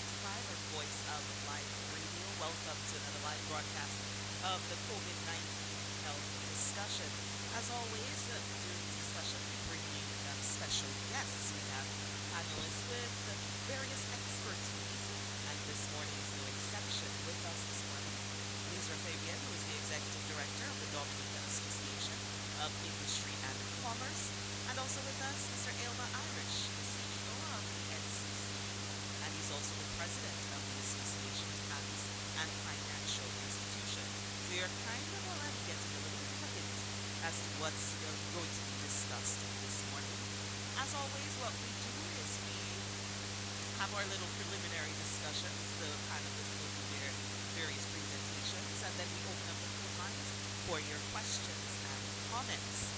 and Voice of Life Radio. Welcome to another live broadcast of the COVID-19 health discussion. As always, during this discussion, we bring you special guests. We have panelists with various expertise, and this morning is no exception. With us this morning, Lisa Fabian, who is the Executive Director of the Dominica Association of Industry and Commerce, and also with us, Mr. Aylma Irish, the CEO of the NCC, and he's also the president of the Association of Banks and Financial Institutions. So you're kind of already getting a little bit of a hint as to what's going to be discussed this morning. As always, what we do is we have our little preliminary discussions. The panelists will do their various presentations, and then we open up the phone lines for your questions and comments.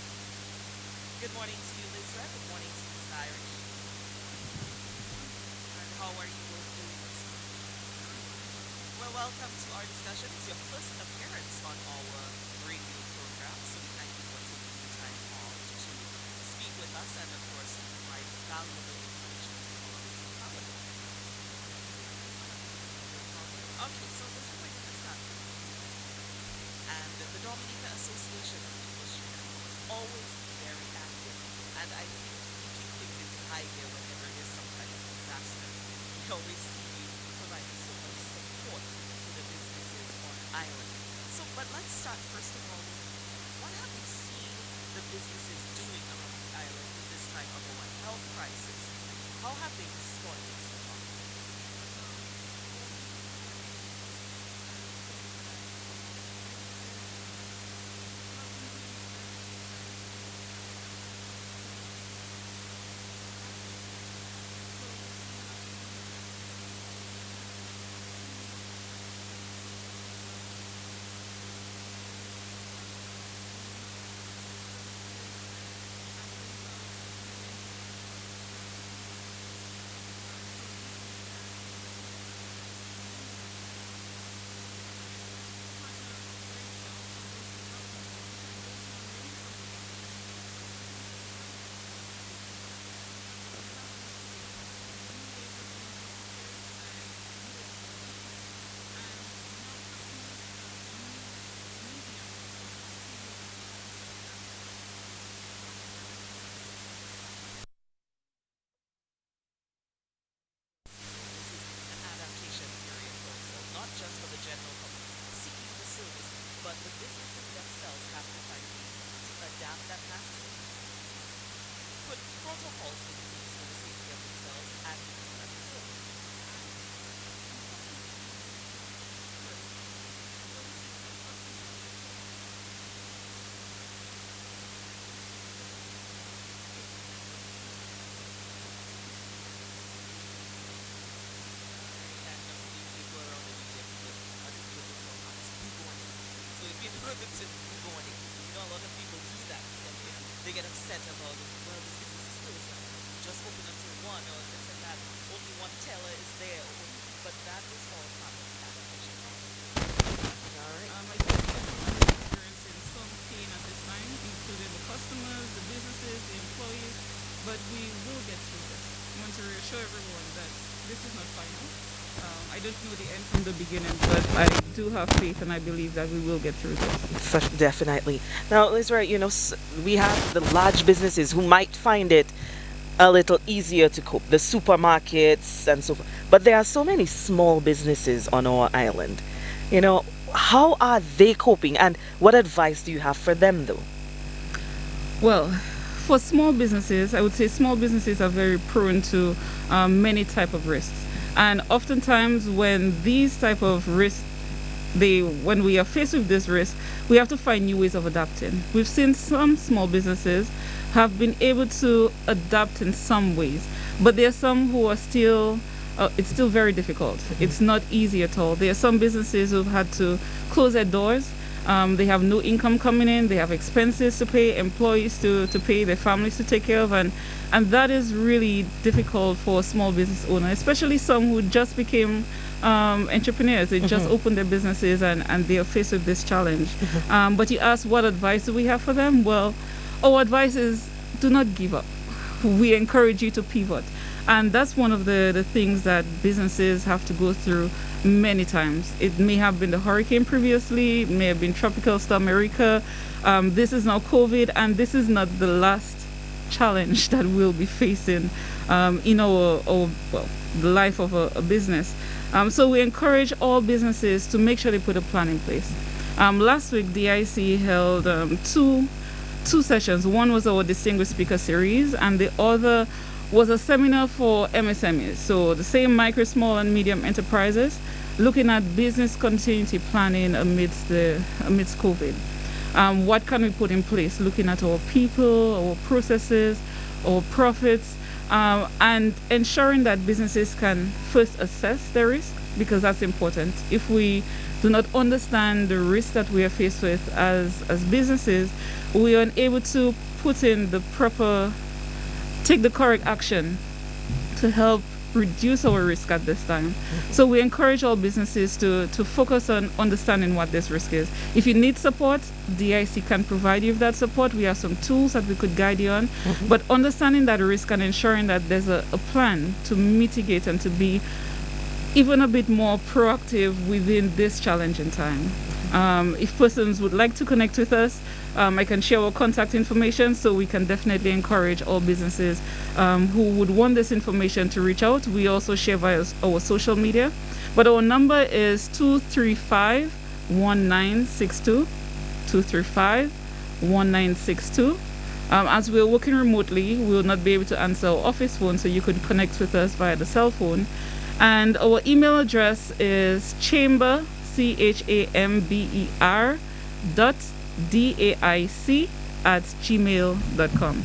Good morning to you, Lisa. Good morning to you, Mr. Irish. And how are you both doing this morning? Well, welcome to our discussion. It's your first appearance on our radio program, so we thank you for taking the time off to speak with us and, of course, provide valuable information to all of us in public. Okay, so this is where we're going to start. And the Dominica Association of Industry and Commerce always very active, and I think you keep things in high gear whenever there's some kind of disaster. We always see you providing so much support to the businesses on island. So, but let's start first of all with what have you seen the businesses doing around the island in this time of a health crisis? How have they responded so far? This is an adaptation period also, not just for the general public seeking the service, but the businesses themselves have to find ways to adapt and have to put protocols in place for the safety of themselves and the people that they serve. And you go around the media, people, other people don't know how to good morning. So if you know them to good morning, a lot of people do that because they get upset about, well, this business is closed. You just open until 1 or this and that. Only one teller is there. But that is all part of the adaptation process. All right. I think everyone is experiencing some pain at this time, including the customers, the businesses, the employees, but we will get through this. I want to reassure everyone that this is not final. I don't know the end from the beginning, but I do have faith and I believe that we will get through this. Definitely. Now, Israel, we have the large businesses who might find it a little easier to cope, the supermarkets and so forth. But there are so many small businesses on our island. How are they coping, and what advice do you have for them, though? Well, for small businesses, I would say small businesses are very prone to many type of risks. And oftentimes when these type of risks, when we are faced with this risk, we have to find new ways of adapting. We've seen some small businesses have been able to adapt in some ways, but there are some who are still, it's still very difficult. It's not easy at all. There are some businesses who've had to close their doors. They have no income coming in, they have expenses to pay, employees to pay, their families to take care of, and that is really difficult for a small business owner, especially some who just became entrepreneurs. They just opened their businesses and they are faced with this challenge. But you asked what advice do we have for them? Well, our advice is do not give up. We encourage you to pivot. And that's one of the things that businesses have to go through many times. It may have been the hurricane previously, it may have been tropical storm Erika. This is now COVID, and this is not the last challenge that we'll be facing in our well, the life of a business. So we encourage all businesses to make sure they put a plan in place. Last week, DIC held two sessions. One was our Distinguished Speaker Series, and the other was a seminar for MSMEs. So the same micro, small, and medium enterprises, looking at business continuity planning amidst COVID. What can we put in place? Looking at our people, our processes, our profits, and ensuring that businesses can first assess their risk, because that's important. If we do not understand the risk that we are faced with as businesses, we are unable to put in take the correct action to help reduce our risk at this time. So we encourage all businesses to focus on understanding what this risk is. If you need support, DIC can provide you with that support. We have some tools that we could guide you on. But understanding that risk and ensuring that there's a plan to mitigate and to be even a bit more proactive within this challenging time. If persons would like to connect with us, I can share our contact information, so we can definitely encourage all businesses who would want this information to reach out. We also share via our social media, but our number is 235-1962, 235-1962. As we're working remotely, we will not be able to answer our office phone, so you could connect with us via the cell phone. And our email address is chamber, chamber .daic@gmail.com.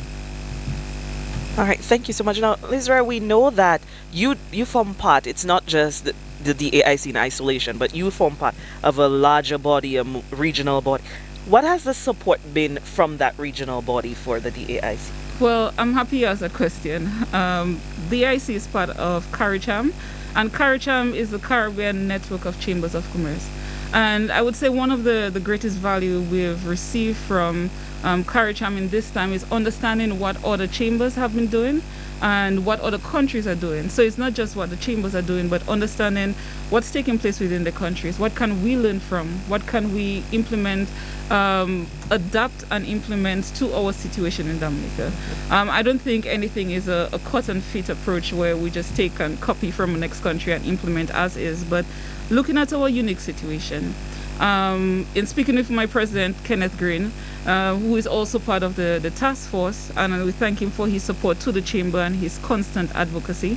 All right, thank you so much. Now, Lizra, we know that you form part, it's not just the DAIC in isolation, but you form part of a larger body, a regional body. What has the support been from that regional body for the DAIC? Well, I'm happy you asked that question. DAIC is part of CARICHAM, and CARICHAM is the Caribbean Network of Chambers of Commerce. And I would say one of the greatest value we've received from CARICHAM in this time is understanding what other chambers have been doing and what other countries are doing. So it's not just what the chambers are doing, but understanding what's taking place within the countries. What can we learn from? What can we implement, adapt and implement to our situation in Dominica? I don't think anything is a cut and fit approach where we just take and copy from the next country and implement as is, but looking at our unique situation. In speaking with my president, Kenneth Green, who is also part of the task force, and we thank him for his support to the chamber and his constant advocacy,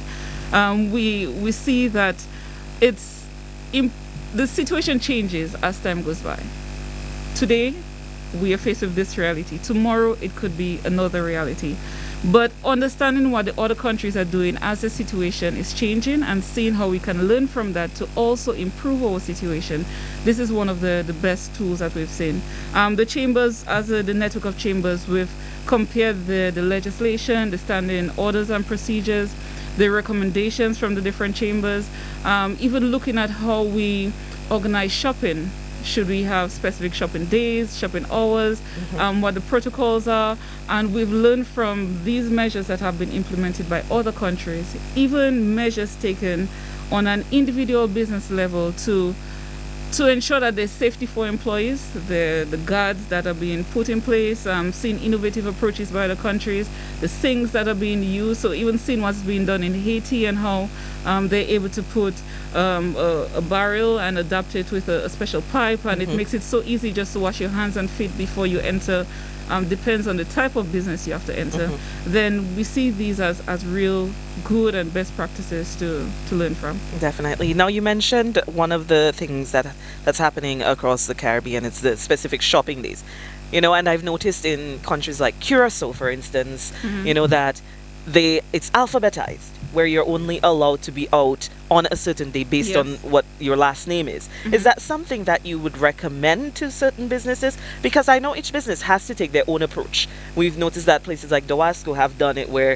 we see that the situation changes as time goes by. Today, we are faced with this reality. Tomorrow, it could be another reality. But understanding what the other countries are doing as the situation is changing and seeing how we can learn from that to also improve our situation, this is one of the best tools that we've seen. The chambers, as the network of chambers, we've compared the legislation, the standing orders and procedures, the recommendations from the different chambers, even looking at how we organize shopping. Should we have specific shopping days, shopping hours, what the protocols are, and we've learned from these measures that have been implemented by other countries, even measures taken on an individual business level to ensure that there's safety for employees, the guards that are being put in place, seeing innovative approaches by other countries, the sinks that are being used, so even seeing what's being done in Haiti and how they're able to put a barrel and adapt it with a special pipe, and it makes it so easy just to wash your hands and feet before you enter. Depends on the type of business you have to enter. Then we see these as real good and best practices to learn from. Definitely. Now, you mentioned one of the things that's happening across the Caribbean. It's the specific shopping days. And I've noticed in countries like Curacao, for instance, that it's alphabetized, where you're only allowed to be out on a certain day based on what your last name is. Is that something that you would recommend to certain businesses? Because I know each business has to take their own approach. We've noticed that places like Dawasco have done it where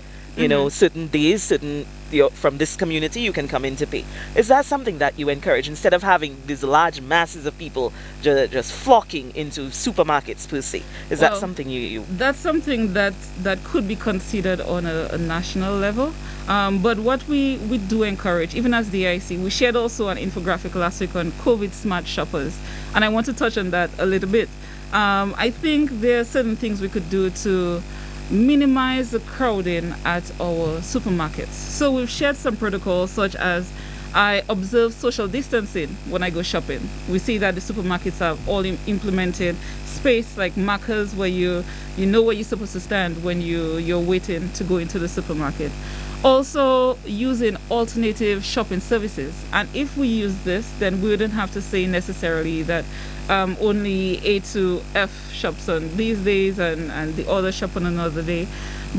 certain days, certain from this community you can come in to pay. Is that something that you encourage instead of having these large masses of people just flocking into supermarkets per se? Is that Well, something you that's something that could be considered on a national level. But what we do encourage, even as DIC, we shared also an infographic last week on COVID smart shoppers, and I want to touch on that a little bit. I think there are certain things we could do to minimize the crowding at our supermarkets. So we've shared some protocols, such as I observe social distancing when I go shopping. We see that the supermarkets have all implemented space like markers where you know where you're supposed to stand when you're waiting to go into the supermarket. Also using alternative shopping services. And if we use this, then we wouldn't have to say necessarily that only A to F shops on these days and the other shop on another day.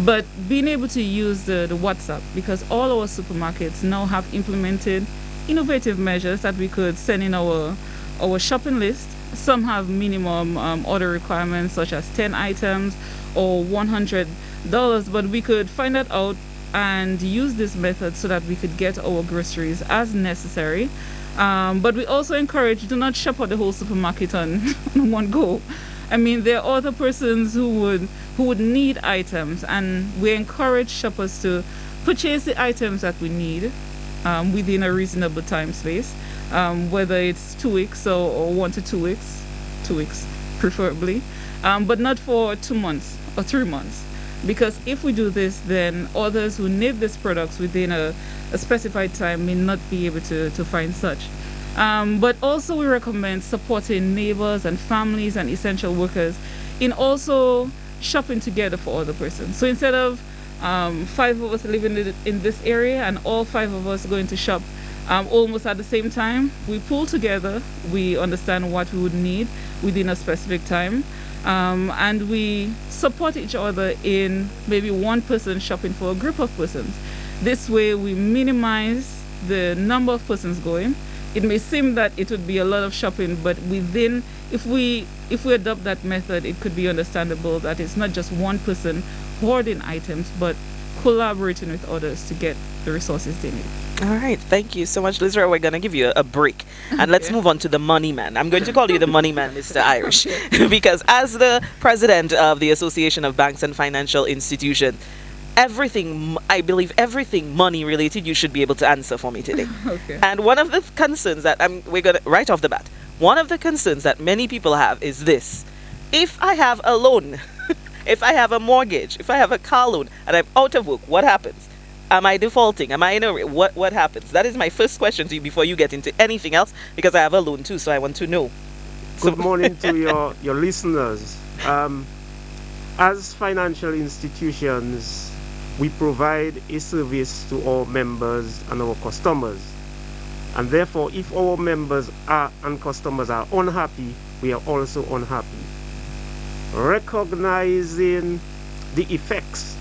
But being able to use the WhatsApp, because all our supermarkets now have implemented innovative measures that we could send in our shopping list. Some have minimum order requirements such as 10 items or $100, but we could find that out and use this method so that we could get our groceries as necessary. But we also encourage, do not shop at the whole supermarket on one go. I mean, there are other persons who would need items, and we encourage shoppers to purchase the items that we need within a reasonable time space, whether it's 2 weeks or 1 to 2 weeks, 2 weeks preferably, but not for 2 months or 3 months. Because if we do this, then others who need these products within a specified time may not be able to find such. But also we recommend supporting neighbors and families and essential workers in also shopping together for other persons. So instead of 5 of us living in this area and all 5 of us going to shop almost at the same time, we pull together, we understand what we would need within a specific time, and we support each other in maybe one person shopping for a group of persons. This way we minimize the number of persons going. It may seem that it would be a lot of shopping, but within, if we adopt that method, it could be understandable that it's not just one person hoarding items, but collaborating with others to get the resources they need. All right, thank you so much, Lizra. We're going to give you a break. And let's move on to the money man. I'm going to call you the money man, Mr. Irish, because as the president of the Association of Banks and Financial Institutions, I believe everything money related, you should be able to answer for me today. Okay. And one of the concerns that we're going to, right off the bat, one of the concerns that many people have is this. If I have a loan, if I have a mortgage, if I have a car loan, and I'm out of work, what happens? Am I defaulting? Am I in a what happens? That is my first question to you before you get into anything else, because I have a loan too, so I want to know. Good morning to your listeners. As financial institutions, we provide a service to our members and our customers. And therefore, if our members and customers are unhappy, we are also unhappy. Recognizing the effects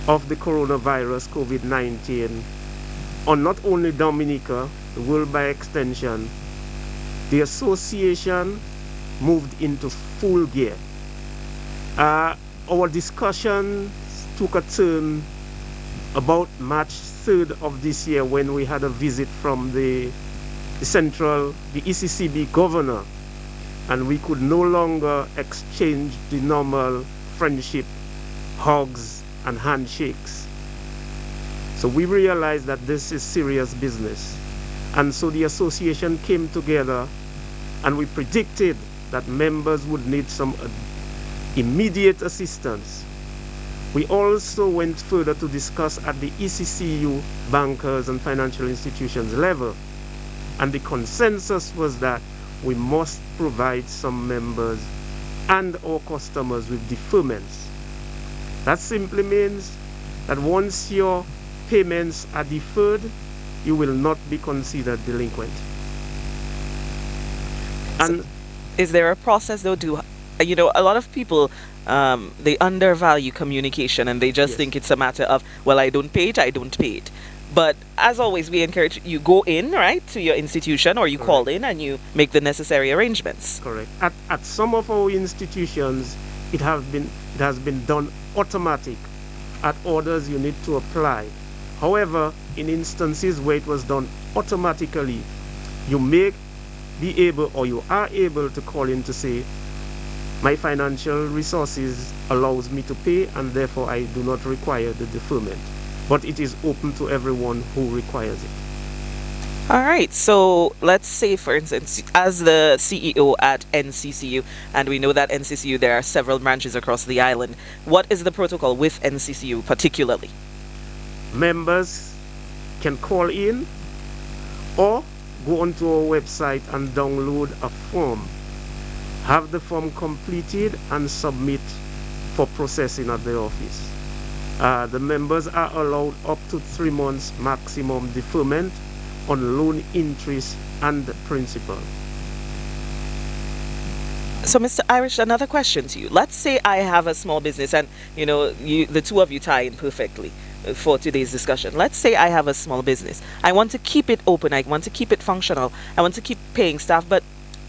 of the coronavirus, COVID-19, on not only Dominica, the world by extension, the association moved into full gear. Our discussion took a turn about March 3rd of this year when we had a visit from the ECCB governor, and we could no longer exchange the normal friendship, hugs, and handshakes. So we realized that this is serious business. And so the association came together, and we predicted that members would need some immediate assistance. We also went further to discuss at the ECCU bankers and financial institutions level. And the consensus was that we must provide some members and our customers with deferments. That simply means that once your payments are deferred, you will not be considered delinquent. And so, is there a process though? A lot of people, they undervalue communication, and they just yes. think it's a matter of, well, I don't pay it. But as always, we encourage you go in, right, to your institution, or you Correct. call in and you make the necessary arrangements. Correct. At some of our institutions, it has been done automatic. at orders, you need to apply. However, in instances where it was done automatically, you may be able, or you are able, to call in to say, my financial resources allows me to pay, and therefore I do not require the deferment. But it is open to everyone who requires it. All right. So let's say, for instance, as the CEO at NCCU, and we know that NCCU, there are several branches across the island. What is the protocol with NCCU particularly? Members can call in or go onto our website and download a form. Have the form completed and submit for processing at the office. The members are allowed up to 3 months maximum deferment on loan interest and principal. So, Mr. Irish, another question to you. Let's say I have a small business, and the two of you tie in perfectly for today's discussion. Let's say I have a small business. I want to keep it open. I want to keep it functional. I want to keep paying staff. But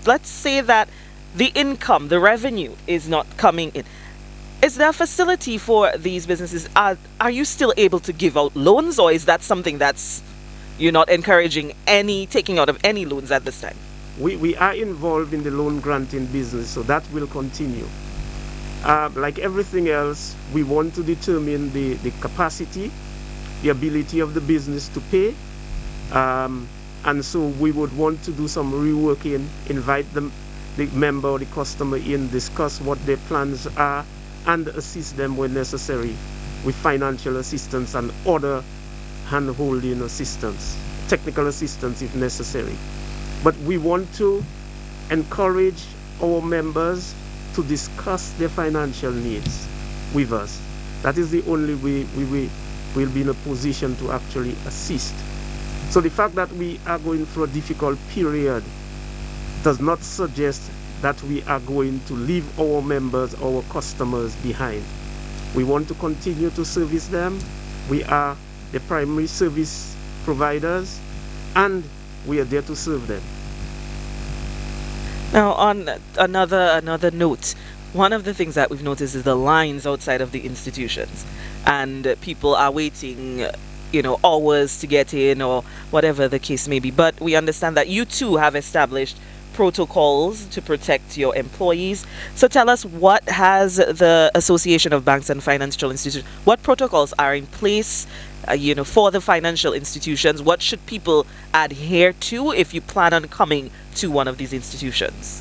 let's say that the income, the revenue is not coming in. Is there a facility for these businesses? Are you still able to give out loans, or is that something that's you're not encouraging any taking out of any loans at this time? We are involved in the loan granting business, so that will continue. Like everything else, we want to determine the capacity, the ability of the business to pay. And so we would want to do some reworking, invite the member or the customer in, discuss what their plans are, and assist them when necessary with financial assistance and other hand-holding assistance, technical assistance if necessary. But we want to encourage our members to discuss their financial needs with us. That is the only way we will be in a position to actually assist. So the fact that we are going through a difficult period does not suggest that we are going to leave our members, our customers behind. We want to continue to service them. We are the primary service providers, and we are there to serve them. Now, on another note, one of the things that we've noticed is the lines outside of the institutions, and people are waiting, hours to get in or whatever the case may be. But we understand that you too have established protocols to protect your employees. So tell us, what has the Association of Banks and Financial Institutions, what protocols are in place for the financial institutions? What should people adhere to if you plan on coming to one of these institutions?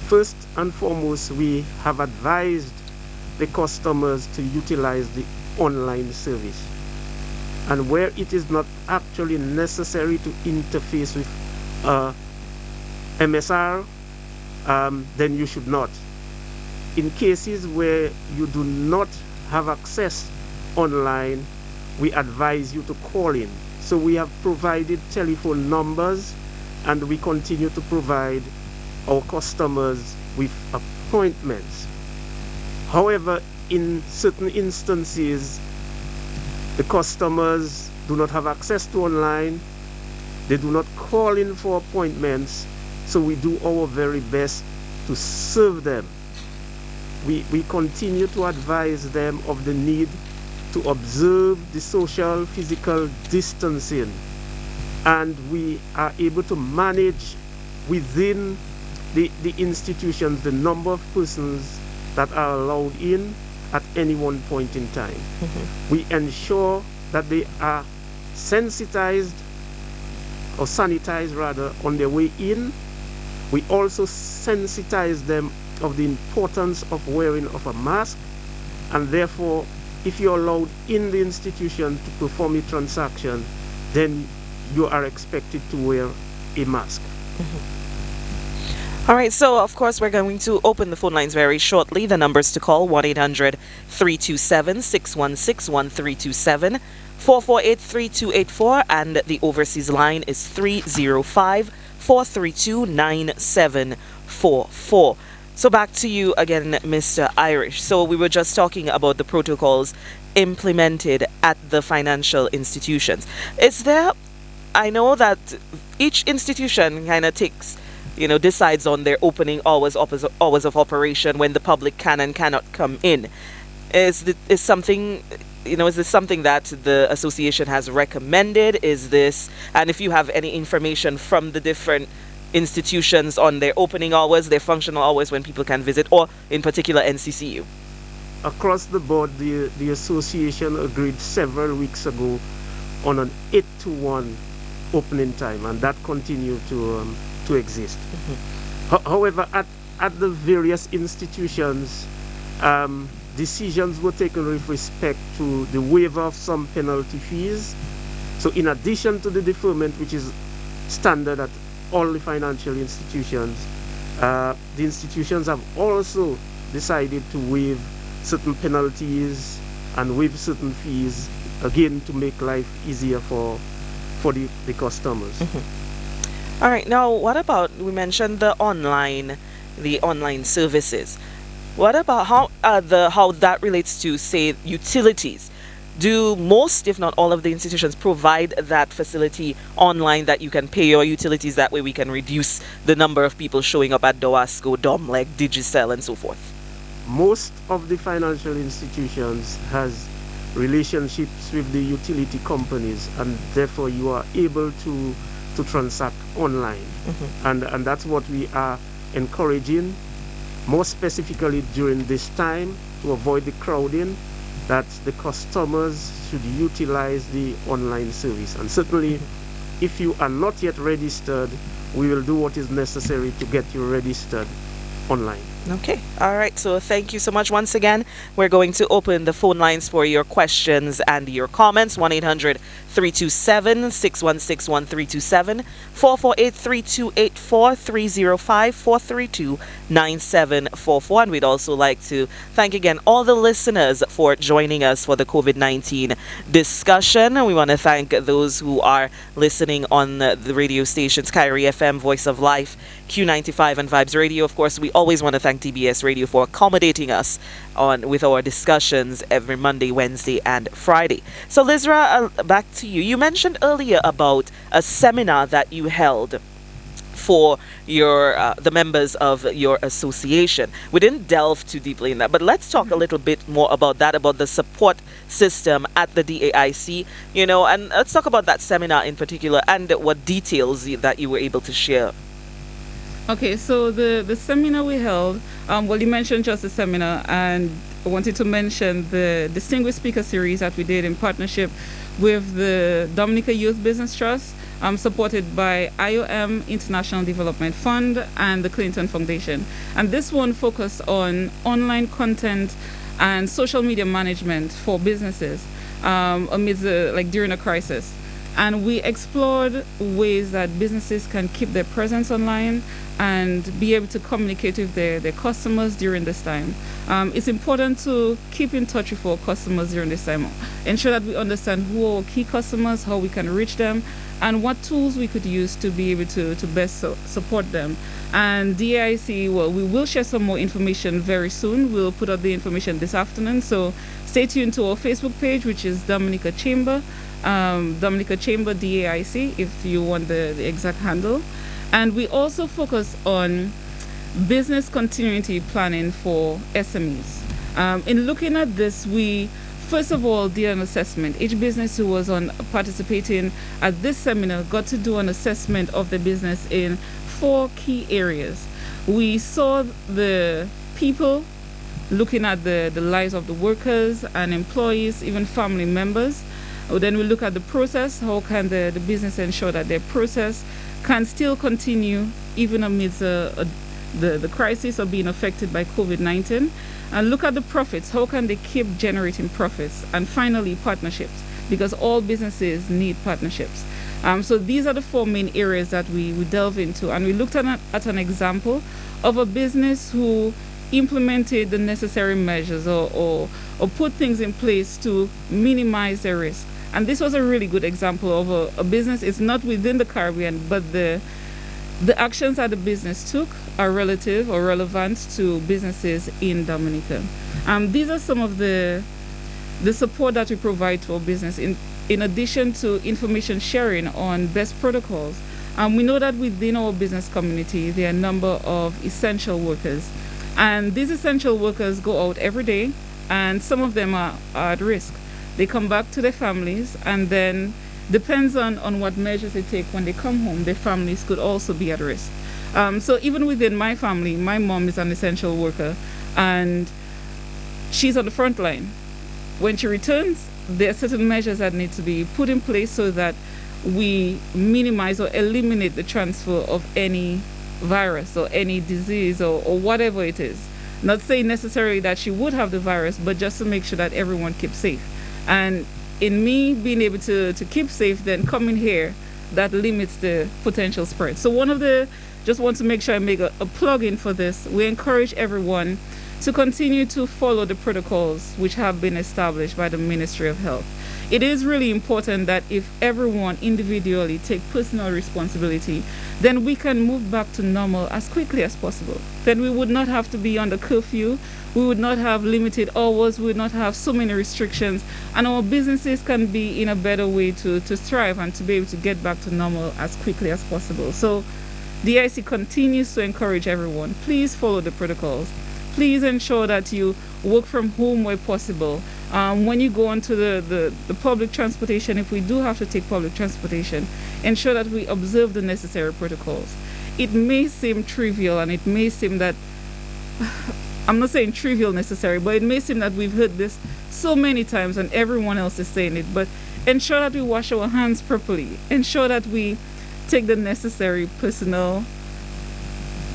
First and foremost, we have advised the customers to utilize the online service. And where it is not actually necessary to interface with MSR, then you should not. In cases where you do not have access online, we advise you to call in. So we have provided telephone numbers, and we continue to provide our customers with appointments. However, in certain instances, the customers do not have access to online, they do not call in for appointments, so we do our very best to serve them. We continue to advise them of the need to observe the social, physical distancing, and we are able to manage within the institutions the number of persons that are allowed in at any one point in time. Mm-hmm. We ensure that they are sensitized or sanitized rather on their way in. We also sensitize them of the importance of wearing of a mask, and therefore if you're allowed in the institution to perform a transaction, then you are expected to wear a mask. Mm-hmm. All right, so of course we're going to open the phone lines very shortly. The numbers to call: 1-800-327-616-1327, 448-3284, and the overseas line is 305-432-9744. So back to you again, Mr. Irish. So we were just talking about the protocols implemented at the financial institutions. Is there, I know that each institution kind of takes, decides on their opening hours of operation, when the public can and cannot come in. Is something is this something that the association has recommended? Is this, and if you have any information from the different institutions on their opening hours, their functional hours when people can visit, or in particular NCCU? Across the board, the association agreed several weeks ago on an 8 to 1 opening time, and that continued to exist. However, at the various institutions, decisions were taken with respect to the waiver of some penalty fees. So in addition to the deferment, which is standard at all the financial institutions, the institutions have also decided to waive certain penalties and waive certain fees, again, to make life easier for the customers. All right, now what about, we mentioned the online services. What about how that relates to, say, utilities? Do most, if not all, of the institutions provide that facility online, that you can pay your utilities that way? We can reduce the number of people showing up at Doasco, Domlec, Digicel, and so forth. Most of the financial institutions has relationships with the utility companies, and therefore you are able to transact online. And that's what we are encouraging, more specifically during this time, to avoid the crowding, that the customers should utilize the online service. And certainly, if you are not yet registered, we will do what is necessary to get you registered online. Okay. All right. So thank you so much once again. We're going to open the phone lines for your questions and your comments. 1-800-327-616-1327, 448-3284, 305-432-9744. And we'd also like to thank again all the listeners for joining us for the COVID-19 discussion. And we want to thank those who are listening on the radio stations, Kyrie FM, Voice of Life, Q95, and Vibes Radio. Of course, we always want to thank TBS Radio for accommodating us with our discussions every Monday, Wednesday, and Friday. So, Lizra, back to you. You mentioned earlier about a seminar that you held for the members of your association. We didn't delve too deeply in that, but let's talk a little bit more about that, about the support system at the DAIC, and let's talk about that seminar in particular and what details that you were able to share. Okay, so the seminar we held, you mentioned just the seminar, and I wanted to mention the Distinguished Speaker Series that we did in partnership with the Dominica Youth Business Trust, supported by IOM International Development Fund and the Clinton Foundation. And this one focused on online content and social media management for businesses amidst during a crisis. And we explored ways that businesses can keep their presence online and be able to communicate with their customers during this time. It's important to keep in touch with our customers during this time. Ensure that we understand who are our key customers, how we can reach them, and what tools we could use to be able to best support them. And DAIC, we will share some more information very soon. We'll put out the information this afternoon. So stay tuned to our Facebook page, which is Dominica Chamber. Dominica Chamber DAIC, if you want the exact handle. And we also focus on business continuity planning for SMEs. In looking at this, we first of all did an assessment. Each business who was participating at this seminar got to do an assessment of the business in 4 key areas. We saw the people, looking at the lives of the workers and employees, even family members. Then we look at the process. How can the business ensure that their process can still continue even amidst the crisis of being affected by COVID-19? And look at the profits. How can they keep generating profits? And finally, partnerships, because all businesses need partnerships. So these are the 4 main areas that we delve into. And we looked at an example of a business who implemented the necessary measures or put things in place to minimize their risk. And this was a really good example of a business. It's not within the Caribbean, but the actions that the business took are relative or relevant to businesses in Dominica. These are some of the support that we provide to our business in addition to information sharing on best protocols. We know that within our business community, there are a number of essential workers. And these essential workers go out every day, and some of them are at risk. They come back to their families, and then depends on what measures they take when they come home, their families could also be at risk. So even within my family, my mom is an essential worker, and she's on the front line. When she returns, there are certain measures that need to be put in place so that we minimize or eliminate the transfer of any virus or any disease or whatever it is. Not saying necessarily that she would have the virus, but just to make sure that everyone keeps safe. And in me being able to keep safe, then coming here, that limits the potential spread. So just want to make sure I make a plug in for this. We encourage everyone to continue to follow the protocols which have been established by the Ministry of Health. It is really important that if everyone individually take personal responsibility, then we can move back to normal as quickly as possible. Then we would not have to be under curfew, we would not have limited hours, we would not have so many restrictions, and our businesses can be in a better way to thrive and to be able to get back to normal as quickly as possible. So the IC continues to encourage everyone, please follow the protocols. Please ensure that you work from home where possible. When you go onto the public transportation, if we do have to take public transportation, ensure that we observe the necessary protocols. It may seem trivial, and it may seem that, I'm not saying trivial necessarily, but it may seem that we've heard this so many times and everyone else is saying it, but ensure that we wash our hands properly. Ensure that we take the necessary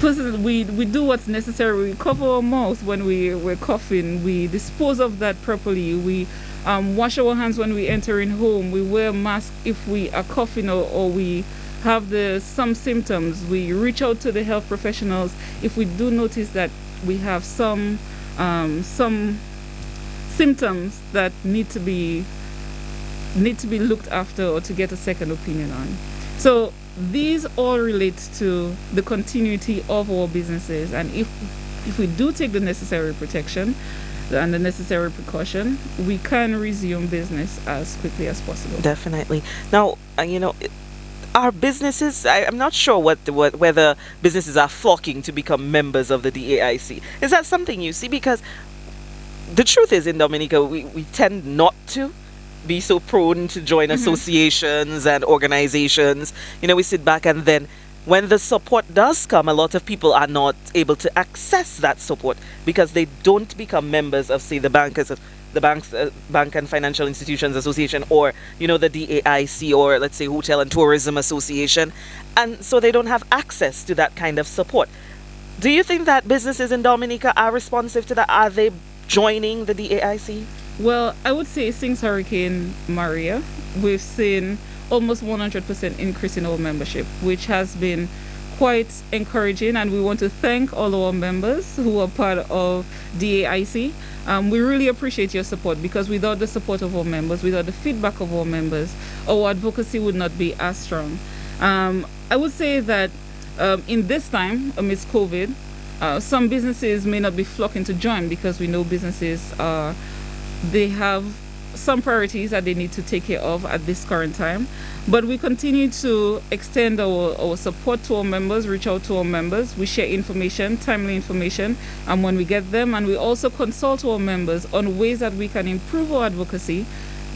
we do what's necessary. We cover our mouth when we're coughing. We dispose of that properly. We wash our hands when we enter in home. We wear a mask if we are coughing or we have some symptoms. We reach out to the health professionals if we do notice that we have some symptoms that need to be looked after or to get a second opinion on. So these all relate to the continuity of our businesses, and if we do take the necessary protection and the necessary precaution, we can resume business as quickly as possible. Definitely. Now, our businesses, I'm not sure whether businesses are flocking to become members of the DAIC. Is that something you see? Because the truth is, in Dominica, we tend not to be so prone to join associations and organizations. We sit back, and then when the support does come, a lot of people are not able to access that support because they don't become members of, say, the Bank and Financial Institutions Association, or the DAIC, or let's say Hotel and Tourism Association, and so they don't have access to that kind of support. Do you think that businesses in Dominica are responsive to that? Are they joining the DAIC? Well, I would say since Hurricane Maria, we've seen almost 100% increase in our membership, which has been quite encouraging, and we want to thank all our members who are part of DAIC. We really appreciate your support, because without the support of our members, without the feedback of our members, our advocacy would not be as strong. I would say that in this time, amidst COVID, some businesses may not be flocking to join because we know businesses they have some priorities that they need to take care of at this current time. But we continue to extend our support to our members, reach out to our members. We share information, timely information, and when we get them, and we also consult our members on ways that we can improve our advocacy,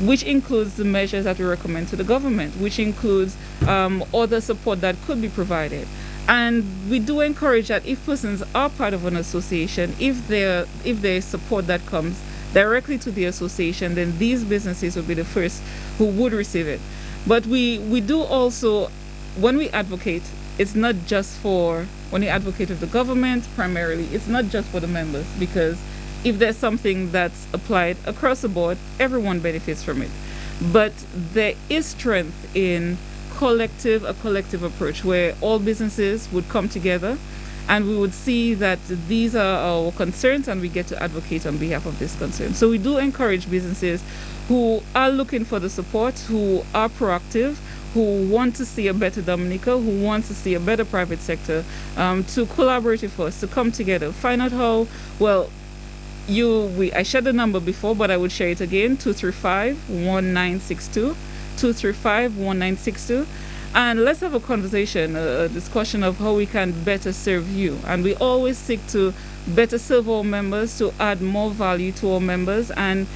which includes the measures that we recommend to the government, which includes other support that could be provided. And we do encourage that if persons are part of an association, if there is support that comes directly to the association, then these businesses will be the first who would receive it. But we do also, when we advocate, it's not just for, when we advocate with the government primarily, it's not just for the members, because if there's something that's applied across the board, everyone benefits from it. But there is strength in a collective approach where all businesses would come together, and we would see that these are our concerns, and we get to advocate on behalf of these concerns. So we do encourage businesses who are looking for the support, who are proactive, who want to see a better Dominica, who wants to see a better private sector, to collaborate with us, to come together, find out how, well, I shared the number before, but I would share it again, 235-1962, 235-1962. And let's have a conversation, a discussion of how we can better serve you. And we always seek to better serve our members, to add more value to our members. And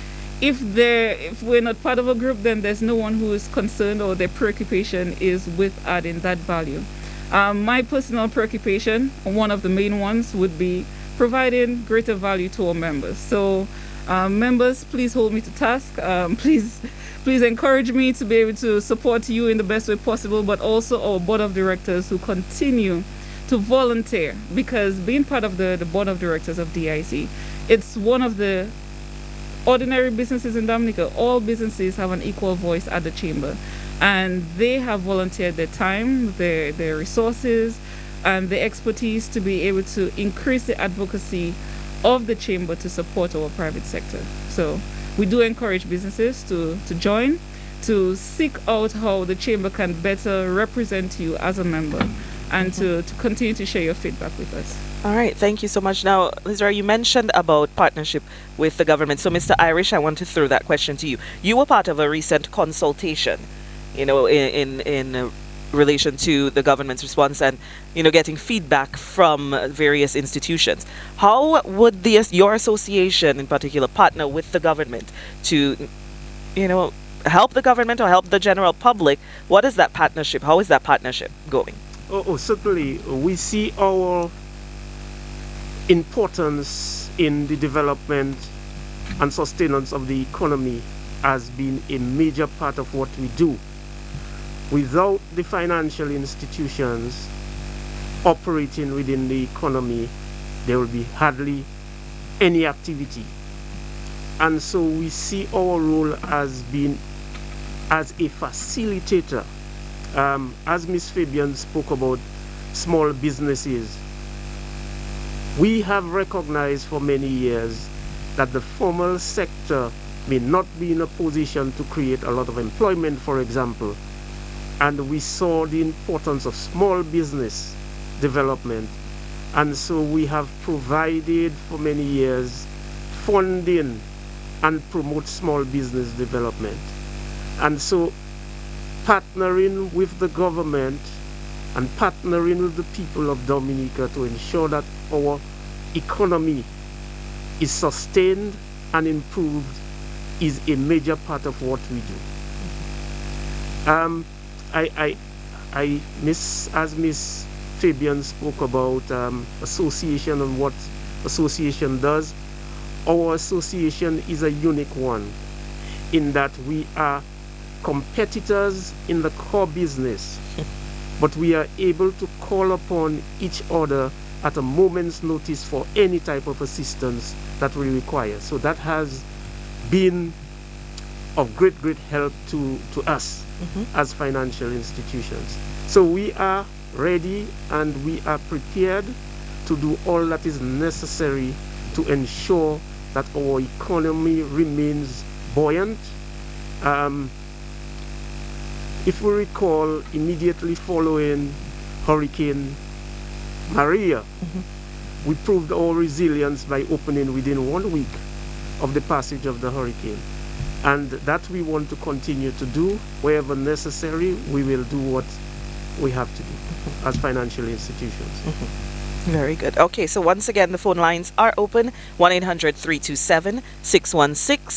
if we're not part of a group, then there's no one who is concerned or their preoccupation is with adding that value. My personal preoccupation, one of the main ones, would be providing greater value to our members. So, members, please hold me to task. Please encourage me to be able to support you in the best way possible, but also our board of directors who continue to volunteer, because being part of the board of directors of DIC, it's one of the ordinary businesses in Dominica. All businesses have an equal voice at the chamber, and they have volunteered their time, their resources, and their expertise to be able to increase the advocacy of the chamber to support our private sector. So we do encourage businesses to join, to seek out how the chamber can better represent you as a member, and to continue to share your feedback with us. All right, thank you so much. Now, Lizra, you mentioned about partnership with the government. So, Mr. Irish, I want to throw that question to you. You were part of a recent consultation, in relation to the government's response and, getting feedback from various institutions. How would your association in particular partner with the government to, help the government or help the general public? What is that partnership? How is that partnership going? Certainly. We see our importance in the development and sustenance of the economy as being a major part of what we do. Without the financial institutions operating within the economy, there will be hardly any activity. And so we see our role as being as a facilitator. As Ms. Fabian spoke about small businesses, we have recognized for many years that the formal sector may not be in a position to create a lot of employment, for example. And we saw the importance of small business development. And so we have provided for many years funding and promote small business development. And so partnering with the government and partnering with the people of Dominica to ensure that our economy is sustained and improved is a major part of what we do. As Miss Fabian spoke about association and what association does, our association is a unique one in that we are competitors in the core business, but we are able to call upon each other at a moment's notice for any type of assistance that we require. So that has been of great help to us as financial institutions. So we are ready and we are prepared to do all that is necessary to ensure that our economy remains buoyant. If we recall, immediately following Hurricane Maria, we proved our resilience by opening within 1 week of the passage of the hurricane. And that we want to continue to do. Wherever necessary, we will do what we have to do as financial institutions. Very good. Okay, so once again, the phone lines are open. 1-800-327-616,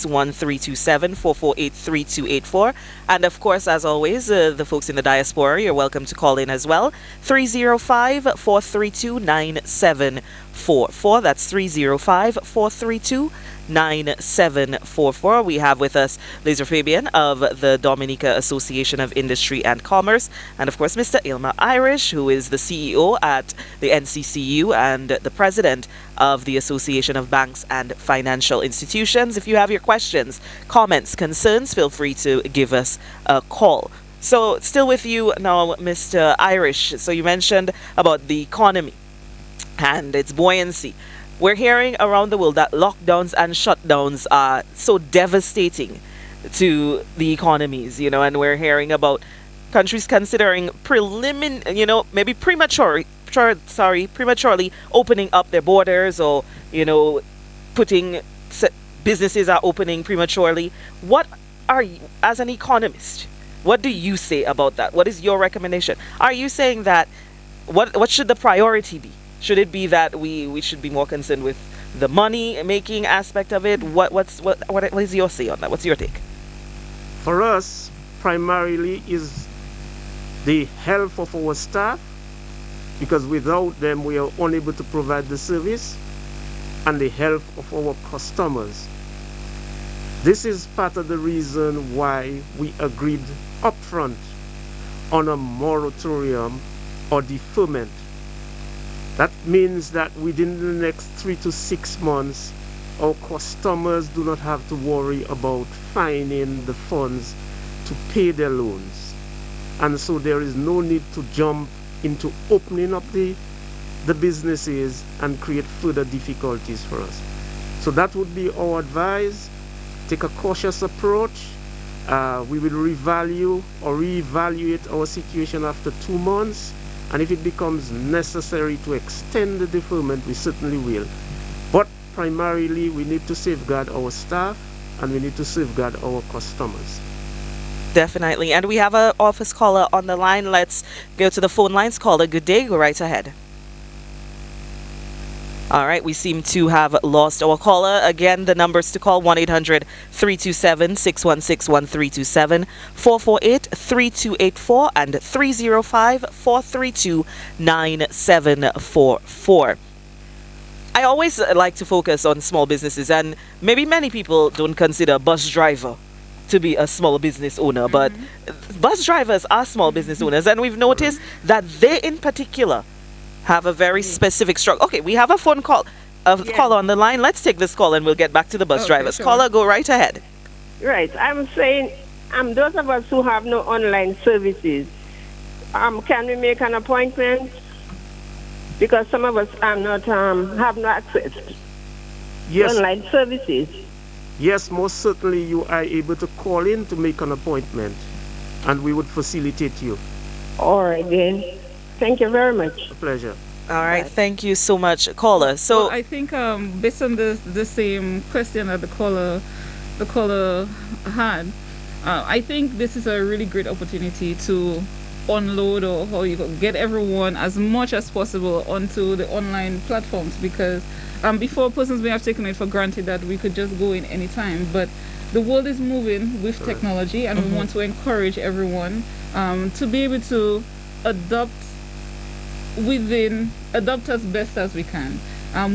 1-327-448-3284. And of course, as always, the folks in the diaspora, you're welcome to call in as well. 305-432-9744. That's 305-432-9744. We have with us Lizra Fabian of the Dominica Association of Industry and Commerce, and of course Mr. Ilma Irish, who is the CEO at the NCCU and the president of the Association of Banks and Financial Institutions. If you have your questions, comments, concerns, feel free to give us a call. So still with you now, Mr. Irish. So you mentioned about the economy and its buoyancy. We're hearing around the world that lockdowns and shutdowns are so devastating to the economies, and we're hearing about countries considering maybe prematurely opening up their borders, or, businesses are opening prematurely. What are you, as an economist, what do you say about that? What is your recommendation? Are you saying that what should the priority be? Should it be that we should be more concerned with the money making aspect of it? What is your say on that? What's your take? For us, primarily is the health of our staff, because without them we are unable to provide the service, and the health of our customers. This is part of the reason why we agreed upfront on a moratorium or deferment. That means that within the next 3 to 6 months, our customers do not have to worry about finding the funds to pay their loans. And so there is no need to jump into opening up the businesses and create further difficulties for us. So that would be our advice. Take a cautious approach. We will revalue or reevaluate our situation after 2 months. And if it becomes necessary to extend the deferment, we certainly will. But primarily, we need to safeguard our staff and we need to safeguard our customers. Definitely. And we have an office caller on the line. Let's go to the phone lines. Caller, good day. Go right ahead. All right, we seem to have lost our caller. Again, the numbers to call 1-800-327-616-1327, 448-3284, and 305-432-9744. I always like to focus on small businesses, and maybe many people don't consider a bus driver to be a small business owner, but bus drivers are small business owners, and we've noticed that they in particular have a very specific struggle. Okay, we have a phone call, caller on the line. Let's take this call and we'll get back to the bus drivers. Sure. Caller, go right ahead. Right. I'm saying, those of us who have no online services, can we make an appointment? Because some of us have no access to Yes, online services. yes, most certainly you are able to call in to make an appointment and we would facilitate you. All right, then. Thank you very much. A pleasure. All right, thank you so much, caller. So Well, I think based on the same question that the caller had, I think this is a really great opportunity to unload or how you get everyone as much as possible onto the online platforms, because before, persons may have taken it for granted that we could just go in anytime, but the world is moving with technology, and we want to encourage everyone to be able to adopt as best as we can.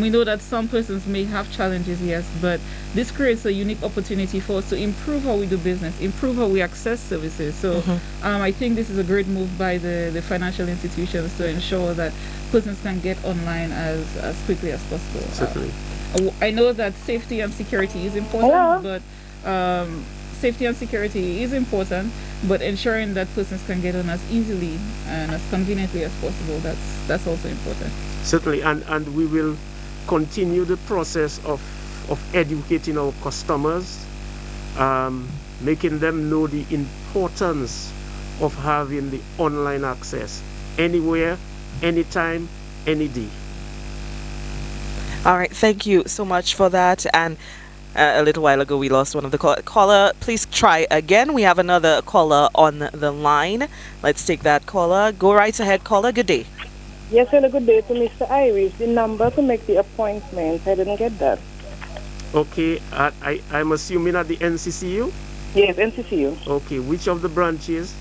We know that some persons may have challenges, yes, but this creates a unique opportunity for us to improve how we do business, improve how we access services. So I think this is a great move by the financial institutions to ensure that persons can get online as quickly as possible. Certainly. I know that safety and security is important, but safety and security is important, but ensuring that persons can get on as easily and as conveniently as possible, that's also important. Certainly, and we will continue the process of educating our customers, making them know the importance of having the online access anywhere, anytime, any day. all right, thank you so much for that. And a little while ago we lost one of the caller. Please try again. We have another caller on the line. Let's take that caller. Go right ahead, caller. Good day. Yes, hello, good day to Mr. Irish. The number to make the appointment, I didn't get that. Okay, I'm assuming at the NCCU? Yes, NCCU. Okay, which of the branches?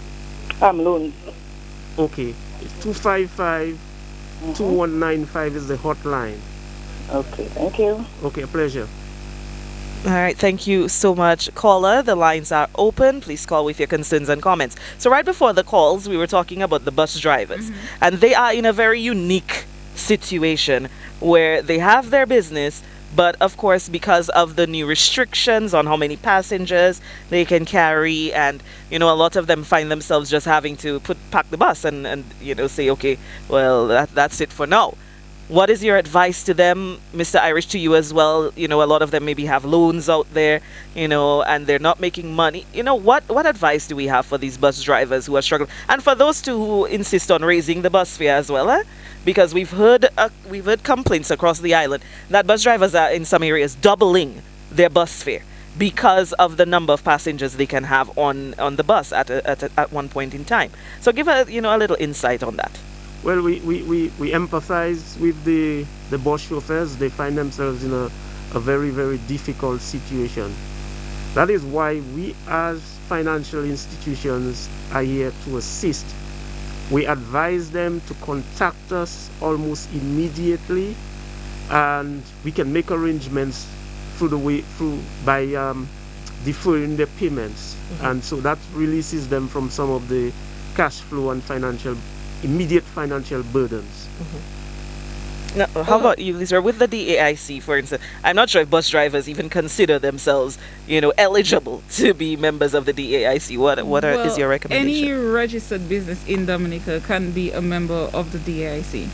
Loans. Okay, it's 255-2195 is the hotline. Okay, thank you. Okay, a pleasure. All right, thank you so much, caller. The lines are open. Please call with your concerns and comments. So right before the calls, we were talking about the bus drivers, and they are in a very unique situation where they have their business, but of course, because of the new restrictions on how many passengers they can carry, and a lot of them find themselves just having to pack the bus and say, okay, well, that's it for now. What is your advice to them, Mr. Irish, to you as well? A lot of them maybe have loans out there, and they're not making money. What advice do we have for these bus drivers who are struggling? And for those two who insist on raising the bus fare as well, because we've heard complaints across the island that bus drivers are in some areas doubling their bus fare because of the number of passengers they can have on the bus at one point in time. So give a little insight on that. Well, we empathize with the bus chauffeurs. They find themselves in a very, very difficult situation. That is why we as financial institutions are here to assist. We advise them to contact us almost immediately, and we can make arrangements through by deferring their payments, and so that releases them from some of the cash flow and immediate financial burdens. Now, how about you, Lisa? With the DAIC, for instance, I'm not sure if bus drivers even consider themselves, eligible to be members of the DAIC. Is your recommendation? Any registered business in Dominica can be a member of the DAIC.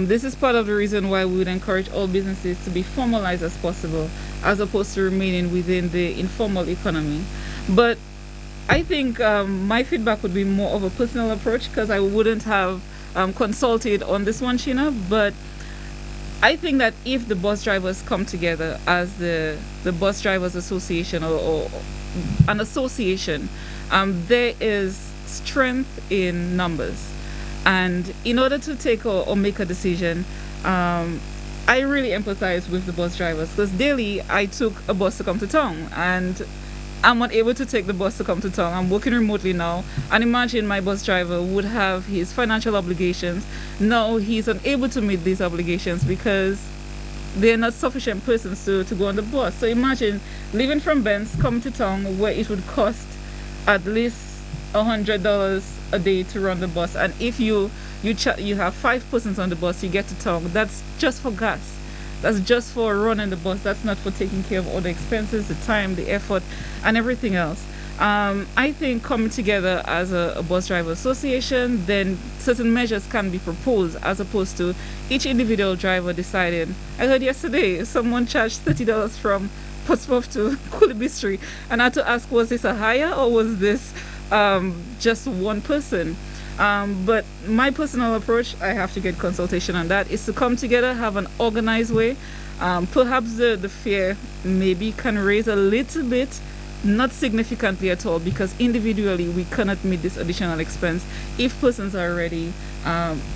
This is part of the reason why we would encourage all businesses to be formalized as possible, as opposed to remaining within the informal economy. But I think my feedback would be more of a personal approach, because I wouldn't have consulted on this one, Sheena. But I think that if the bus drivers come together as the Bus Drivers Association or an association, there is strength in numbers. And in order to take or make a decision, I really empathize with the bus drivers, because daily I took a bus to come to town, and I'm unable to take the bus to come to town. I'm working remotely now, and imagine my bus driver would have his financial obligations. Now he's unable to meet these obligations because they're not sufficient persons to go on the bus. So imagine leaving from Benz, coming to town, where it would cost at least $100 a day to run the bus, and if you have 5 persons on the bus, you get to town. That's just for gas. That's just for running the bus. That's not for taking care of all the expenses, the time, the effort, and everything else. I think coming together as a bus driver association, then certain measures can be proposed, as opposed to each individual driver deciding. I heard yesterday someone charged $30 from Portsmouth to Kulibistri, and I had to ask, was this a hire or was this just one person? But my personal approach, I have to get consultation on that, is to come together, have an organized way. Perhaps the fare maybe can raise a little bit, not significantly at all, because individually we cannot meet this additional expense. If persons are already,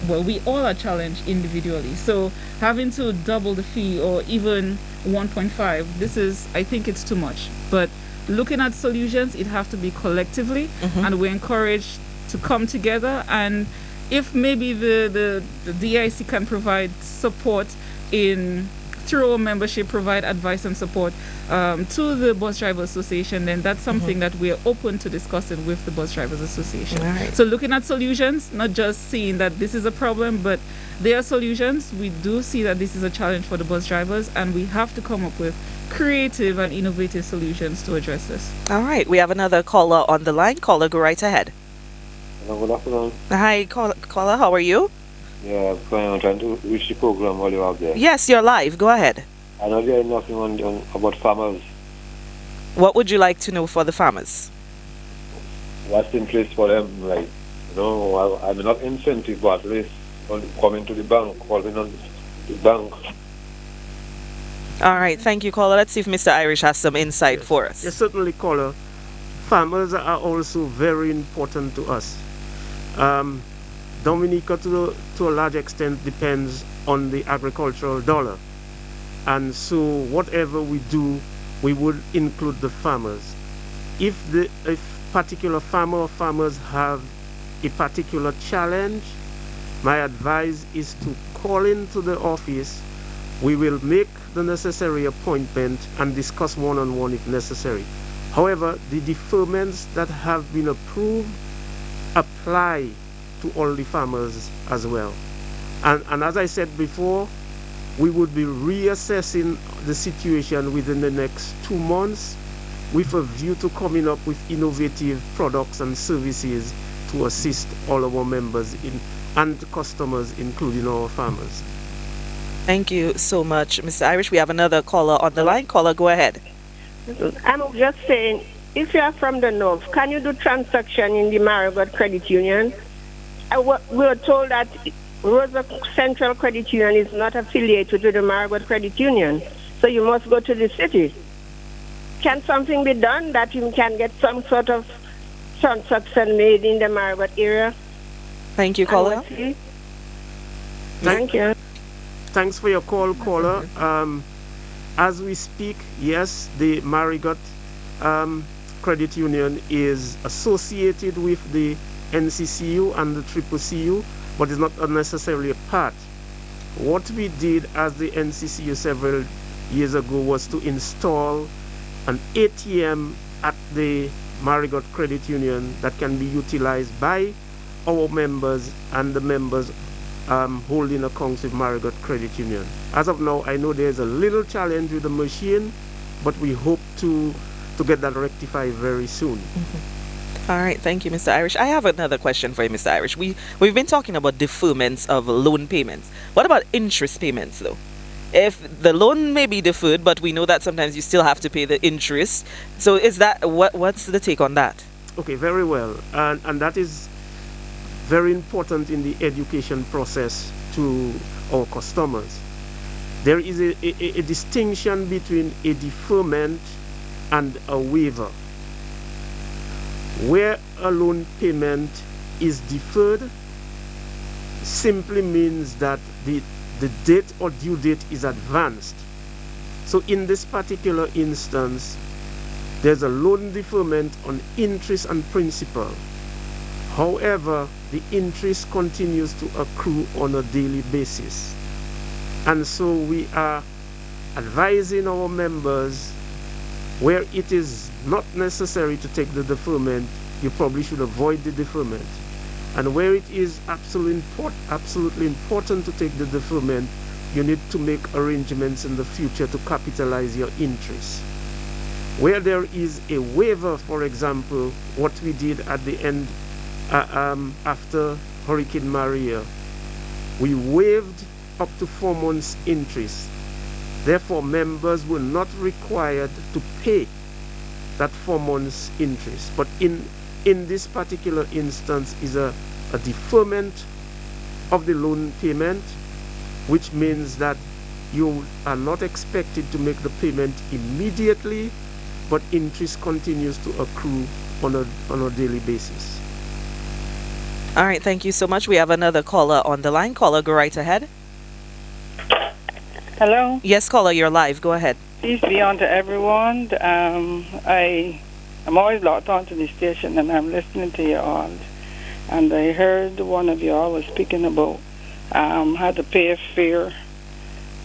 we all are challenged individually. So having to double the fee or even 1.5, I think it's too much. But looking at solutions, it have to be collectively, and we encourage to come together. And if maybe the DIC can provide support through our membership, provide advice and support to the Bus Drivers Association, then that's something that we're open to discussing with the Bus Drivers Association. Right. So looking at solutions, not just seeing that this is a problem, but there are solutions. We do see that this is a challenge for the bus drivers, and we have to come up with creative and innovative solutions to address this. All right. We have another caller on the line. Caller, go right ahead. Hello, good afternoon. Hi, caller. How are you? Yeah, I'm fine. I'm trying to reach the program while you're out there. Yes, you're live. Go ahead. I know there's nothing on about farmers. What would you like to know for the farmers? What's in place for them? Like, I'm not incentive, but at least coming to the bank, calling on the bank. All right. Thank you, caller. Let's see if Mr. Irish has some insight for us. Yes, certainly, caller. Farmers are also very important to us. Dominica, to a large extent, depends on the agricultural dollar. And so whatever we do, we would include the farmers. If particular farmer or farmers have a particular challenge, my advice is to call into the office. We will make the necessary appointment and discuss one-on-one if necessary. However, the deferments that have been approved apply to all the farmers as well. And as I said before, we would be reassessing the situation within the next 2 months with a view to coming up with innovative products and services to assist all our members and customers, including our farmers. Thank you so much, Mr. Irish. We have another caller on the line. Caller, go ahead. I'm just saying, if you are from the north, can you do transaction in the Marigot Credit Union? We were told that Rosa Central Credit Union is not affiliated with the Marigot Credit Union, so you must go to the city. Can something be done that you can get some sort of transaction made in the Marigot area? Thank you, caller. Thank you. Thanks for your call, caller. As we speak, yes, the Marigot Credit Union is associated with the NCCU and the Triple CU, but is not necessarily a part. What we did as the NCCU several years ago was to install an ATM at the Marigot Credit Union that can be utilized by our members and the members holding accounts with Marigot Credit Union. As of now, I know there's a little challenge with the machine, but we hope to get that rectified very soon. All right, thank you, Mr. Irish. I have another question for you, Mr. Irish. We've been talking about deferments of loan payments. What about interest payments, though? If the loan may be deferred, but we know that sometimes you still have to pay the interest. So is that what's the take on that? Okay, very well. And that is very important in the education process to our customers. There is a distinction between a deferment and a waiver. Where a loan payment is deferred simply means that the date or due date is advanced. So in this particular instance, there's a loan deferment on interest and principal. However, the interest continues to accrue on a daily basis. And so we are advising our members where it is not necessary to take the deferment, you probably should avoid the deferment. And where it is absolutely important to take the deferment, you need to make arrangements in the future to capitalize your interest. Where there is a waiver, for example, what we did at the end after Hurricane Maria, we waived up to 4 months interest. Therefore, members were not required to pay that 4 months interest. But in this particular instance is a deferment of the loan payment, which means that you are not expected to make the payment immediately, but interest continues to accrue on a daily basis. All right, thank you so much. We have another caller on the line. Caller, go right ahead. Hello. Yes, caller, you're live. Go ahead. Peace be unto everyone. I'm always locked onto the station and I'm listening to you all. And I heard one of you all was speaking about how to pay a fare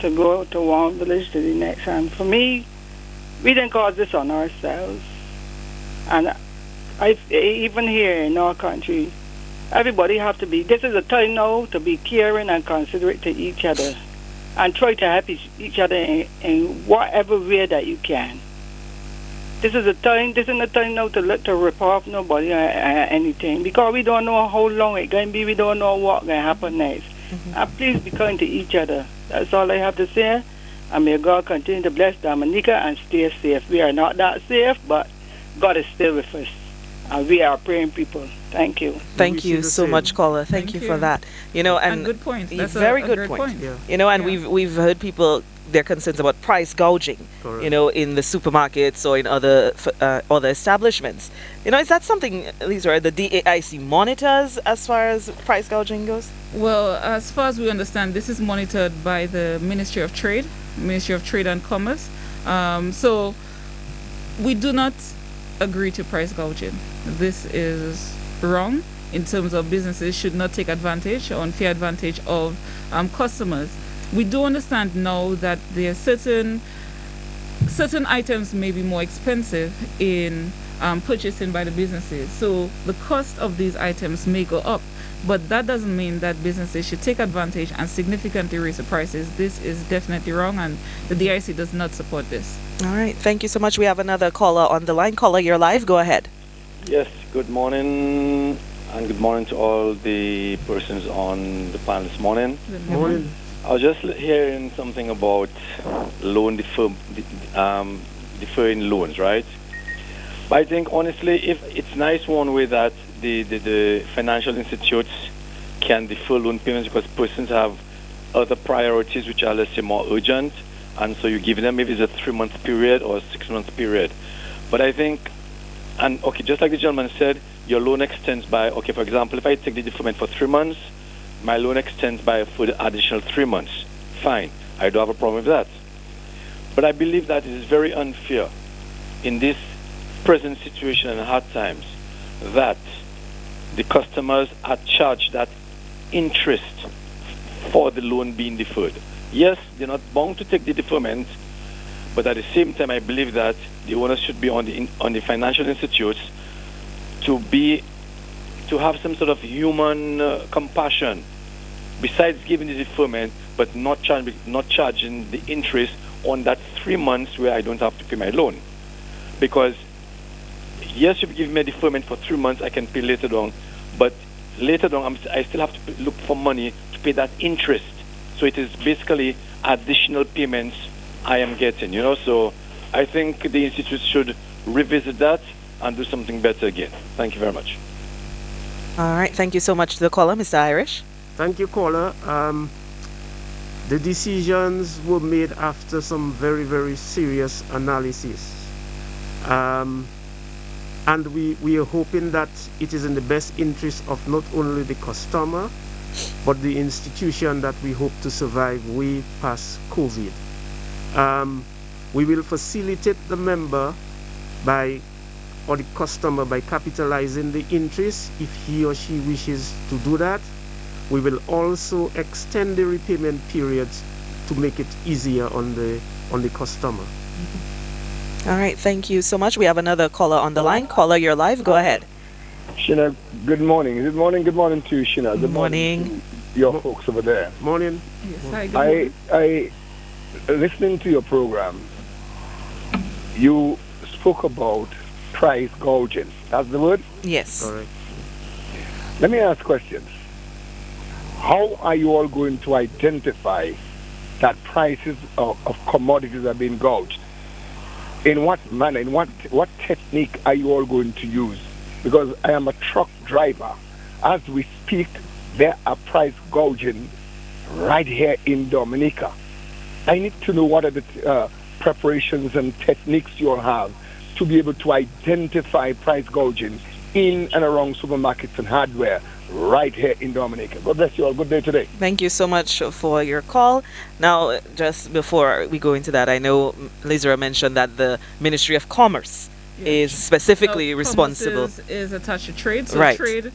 to go to one village to the next. And for me, we didn't cause this on ourselves. And even here in our country, everybody have to be, this is a time now to be caring and considerate to each other. And try to help each other in whatever way that you can. This is a time. This isn't a time now to rip off nobody or anything, because we don't know how long it's going to be. We don't know what's going to happen next. And please be kind to each other. That's all I have to say. And may God continue to bless Dominica and stay safe. We are not that safe, but God is still with us. And we are praying people. Thank you. Thank you so much, caller. Thank you for that. You know, and good point. That's very a good great point. Yeah. You know, and we've heard people their concerns about price gouging. Correct. You know, in the supermarkets or in other establishments. You know, is that something, Lisa, the DAIC monitors as far as price gouging goes? Well, as far as we understand, this is monitored by the Ministry of Trade and Commerce. So we do not agree to price gouging. This is wrong in terms of businesses should not take advantage or unfair advantage of customers. We do understand now that there are certain items may be more expensive in purchasing by the businesses. So the cost of these items may go up, but that doesn't mean that businesses should take advantage and significantly raise the prices. This is definitely wrong, and the DIC does not support this. All right. Thank you so much. We have another caller on the line. Caller, you're live. Go ahead. Yes, good morning, and good morning to all the persons on the panel this morning. Good Morning. I was just hearing something about deferring loans, right? But I think, honestly, if it's nice one way that the financial institutes can defer loan payments because persons have other priorities which are, let's say, more urgent, and so you give them maybe it's a 3-month period or a 6-month period. But I think, and okay, just like the gentleman said, your loan extends by, okay, for example, if I take the deferment for 3 months, my loan extends by for the additional 3 months. Fine, I don't have a problem with that. But I believe that it is very unfair in this present situation and hard times that the customers are charged that interest for the loan being deferred. Yes, they're not bound to take the deferment, but at the same time, I believe that the onus should be on the financial institutes to have some sort of human compassion, besides giving the deferment, but not charging the interest on that 3 months where I don't have to pay my loan. Because yes, if you give me a deferment for 3 months, I can pay later on, but later on I still have to look for money to pay that interest. So it is basically additional payments I am getting, So I think the institute should revisit that and do something better again. Thank you very much. All right. Thank you so much to the caller, Mr. Irish. Thank you, caller. The decisions were made after some very, very serious analysis. And we are hoping that it is in the best interest of not only the customer, but the institution that we hope to survive way past COVID. We will facilitate the member or the customer by capitalizing the interest if he or she wishes to do that. We will also extend the repayment periods to make it easier on the customer. All right, thank you so much. We have another caller on the line. Caller, you're live. Go ahead. Shina, good morning. Good morning to you, Shina. Good morning. To your folks over there. Morning. Yes, hi, good morning. I listening to your program, you spoke about price gouging. That's the word? Yes. Correct. Let me ask questions. How are you all going to identify that prices of commodities are being gouged? In what manner, in what technique are you all going to use? Because I am a truck driver. As we speak, there are price gouging right here in Dominica. I need to know what are the preparations and techniques you all have to be able to identify price gouging in and around supermarkets and hardware right here in Dominica. God bless you all. Good day today. Thank you so much for your call. Now, just before we go into that, I know Lizra mentioned that the Ministry of Commerce is specifically responsible. Is attached to trade, so right. Trade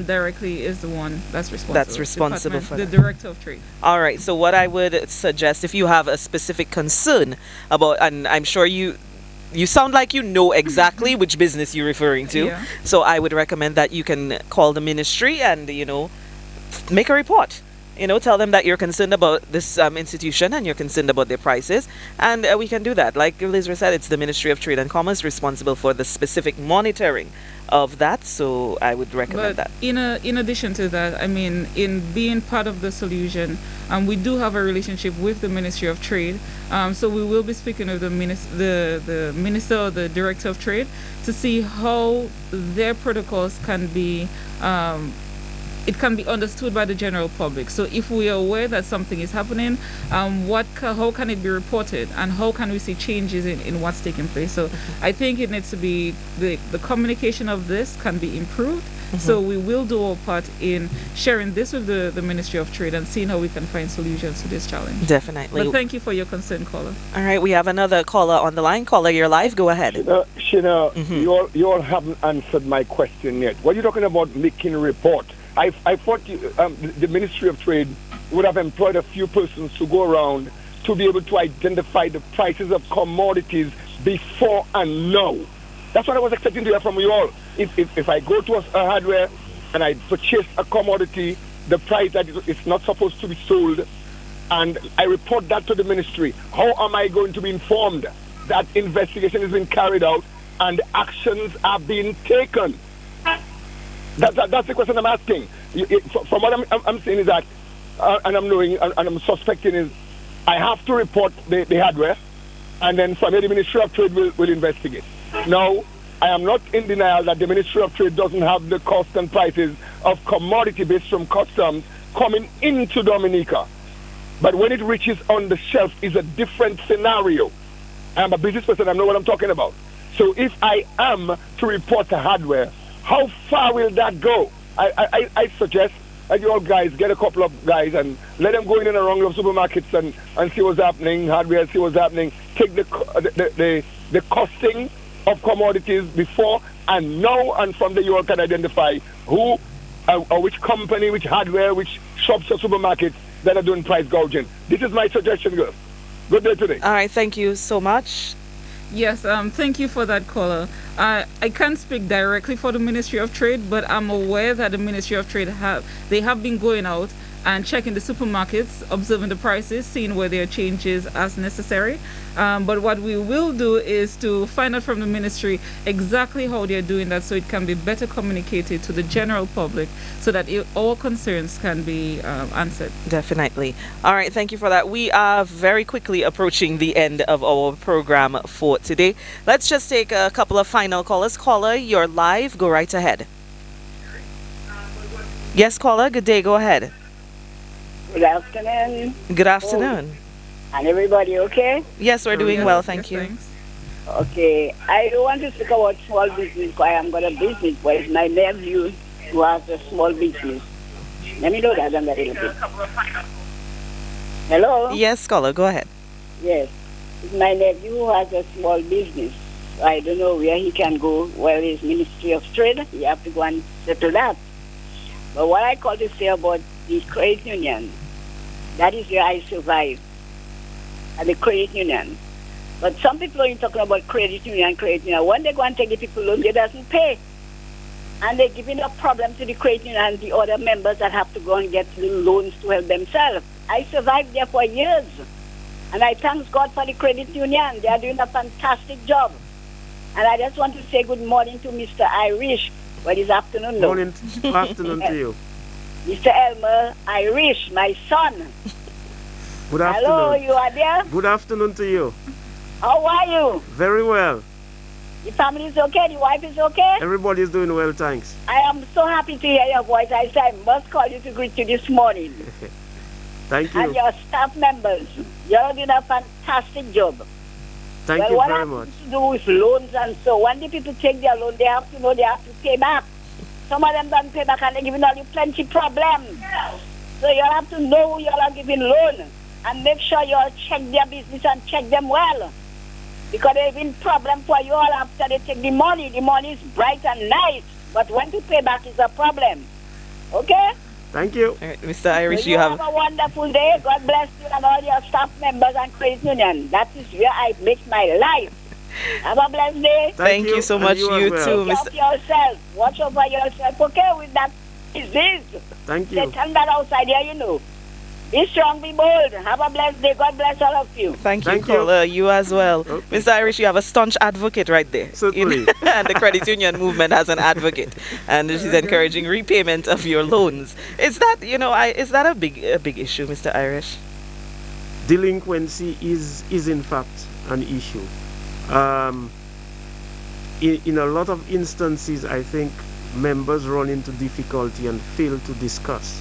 directly is the one that's responsible. That's responsible for the that. Director of Trade. All right. So what I would suggest, if you have a specific concern about, and I'm sure you sound like you know exactly which business you're referring to. Yeah. So I would recommend that you can call the ministry and, make a report. Tell them that you're concerned about this institution and you're concerned about their prices. And we can do that. Like Elizabeth said, it's the Ministry of Trade and Commerce responsible for the specific monitoring of that. So I would recommend that. In addition to that, in being part of the solution, we do have a relationship with the Ministry of Trade. So we will be speaking with the minister or the Director of Trade to see how their protocols can be it can be understood by the general public. So if we are aware that something is happening, how can it be reported, and how can we see changes in what's taking place? So I think it needs to be the communication of this can be improved. So we will do our part in sharing this with the Ministry of Trade and seeing how we can find solutions to this challenge. Definitely. But thank you for your concern, caller. All right, we have another caller on the line. Caller, you're live. Go ahead. Shina, you all haven't answered my question yet. What are you talking about making a report? I thought the Ministry of Trade would have employed a few persons to go around to be able to identify the prices of commodities before and now. That's what I was expecting to hear from you all. If I go to a hardware and I purchase a commodity, the price that it's not supposed to be sold, and I report that to the ministry, how am I going to be informed that investigation is being carried out and actions are being taken? That's the question I'm asking. From what I'm saying is that, and I'm knowing, and I'm suspecting is, I have to report the hardware, and then from there the Ministry of Trade will investigate. Now, I am not in denial that the Ministry of Trade doesn't have the cost and prices of commodity based from customs coming into Dominica. But when it reaches on the shelf is a different scenario. I'm a business person, I know what I'm talking about. So if I am to report a hardware, how far will that go? I suggest you all guys get a couple of guys and let them go in and around the supermarkets and see what's happening, hardware, see what's happening. Take the costing of commodities before and now, and from there you all can identify who or which company, which hardware, which shops or supermarkets that are doing price gouging. This is my suggestion, girls. Good day today. All right, thank you so much. Yes, thank you for that caller. I can't speak directly for the Ministry of Trade, but I'm aware that the Ministry of Trade have been going out and checking the supermarkets, observing the prices, seeing where there are changes as necessary. But what we will do is to find out from the ministry exactly how they're doing that so it can be better communicated to the general public so that all concerns can be answered. Definitely. All right, thank you for that. We are very quickly approaching the end of our program for today. Let's just take a couple of final callers. Caller, you're live. Go right ahead. Yes, caller. Good day. Go ahead. Good afternoon. Good afternoon. And everybody okay? Yes, we're doing well, thank you. Thanks. Okay. I don't want to speak about small business because I am got a business, but it's my nephew who has a small business. Let me know that a little bit. Hello? Yes, caller, go ahead. Yes. It's my nephew who has a small business. I don't know where he can go. Well, his Ministry of Trade, he have to go and settle that. But what I call to say about the credit union, that is where I survive. At the credit union. But some people are talking about credit union. When they go and take the people loan, they doesn't pay. And they're giving a problem to the credit union and the other members that have to go and get the loans to help themselves. I survived there for years. And I thank God for the credit union. They are doing a fantastic job. And I just want to say good morning to Mr. Irish. Well, it's afternoon now. Morning, afternoon to you. Mr. Elmer Irish, my son. Good afternoon. Hello, you are there? Good afternoon to you. How are you? Very well. The family is okay? The wife is okay? Everybody is doing well, thanks. I am so happy to hear your voice. I said I must call you to greet you this morning. Thank you. And your staff members. You're doing a fantastic job. Thank you very much. What has to do with loans and so when the people take their loan, they have to know they have to pay back. Some of them don't pay back and they're giving all you plenty problems. So you have to know who you are giving loan and make sure you all check their business and check them well. Because they've been problem for you all after they take the money. The money is bright and nice, but when to pay back is a problem. Okay? Thank you. All right, Mr. Irish, So you have a wonderful day. God bless you and all your staff members and credit union. That is where I make my life. Have a blessed day. Thank you so much. You well. too, Take Mr. care of yourself. Watch over yourself. Okay, with that disease. Thank They you. turn that outside here, you know. Be strong, be bold. Have a blessed day. God bless all of you. Thank you, Thank you. caller. You as well. Okay. Mr. Irish, you have a staunch advocate right there. Certainly. And the credit union movement has an advocate. And she's encouraging repayment of your loans. Is that, is that a big issue, Mr. Irish? Delinquency is in fact an issue. In a lot of instances, I think members run into difficulty and fail to discuss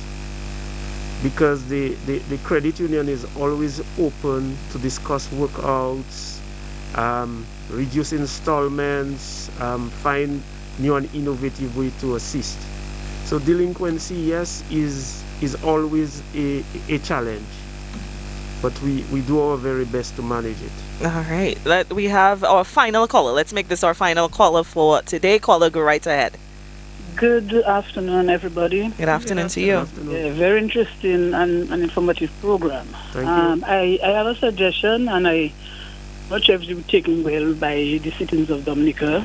because the credit union is always open to discuss workouts, reduce installments, find new and innovative way to assist. So delinquency, yes, is always a challenge, but we do our very best to manage it. All right. We have our final caller. Let's make this our final caller for today. Caller, go right ahead. Good afternoon, everybody. Good afternoon to you. Very interesting and informative program. Thank you. I have a suggestion, and I'm not sure if it will be taken well by the citizens of Dominica.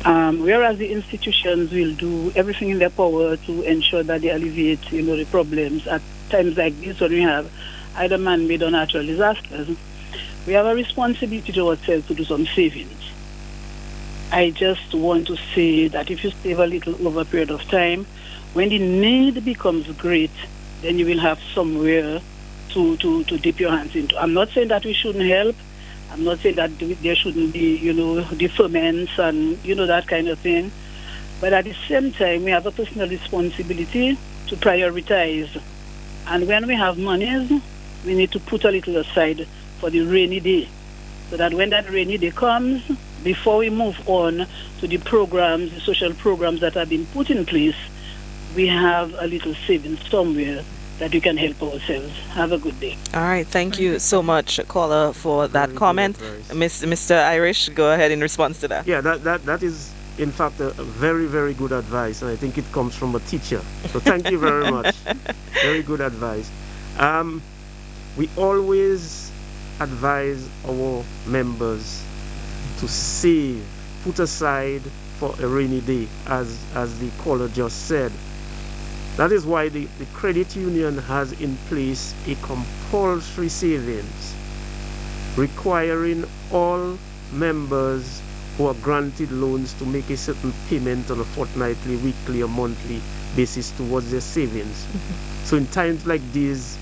Whereas the institutions will do everything in their power to ensure that they alleviate, the problems at times like this when we have either man-made or natural disasters, we have a responsibility to ourselves to do some savings. I just want to say that if you save a little over a period of time, when the need becomes great, then you will have somewhere to dip your hands into. I'm not saying that we shouldn't help. I'm not saying that there shouldn't be, deferments and, that kind of thing. But at the same time, we have a personal responsibility to prioritize. And when we have monies, we need to put a little aside for the rainy day. So that when that rainy day comes, before we move on to the programs, the social programs that have been put in place, we have a little savings somewhere that we can help ourselves. Have a good day. All right, thank you so much, caller, for that Very good comment. advice. Mr. Irish, go ahead in response to that. Yeah, that is in fact a very, very good advice, and I think it comes from a teacher. So thank you very much. Very good advice. We always advise our members to save, put aside for a rainy day, as the caller just said. That is why the credit union has in place a compulsory savings requiring all members who are granted loans to make a certain payment on a fortnightly, weekly, or monthly basis towards their savings. So in times like these,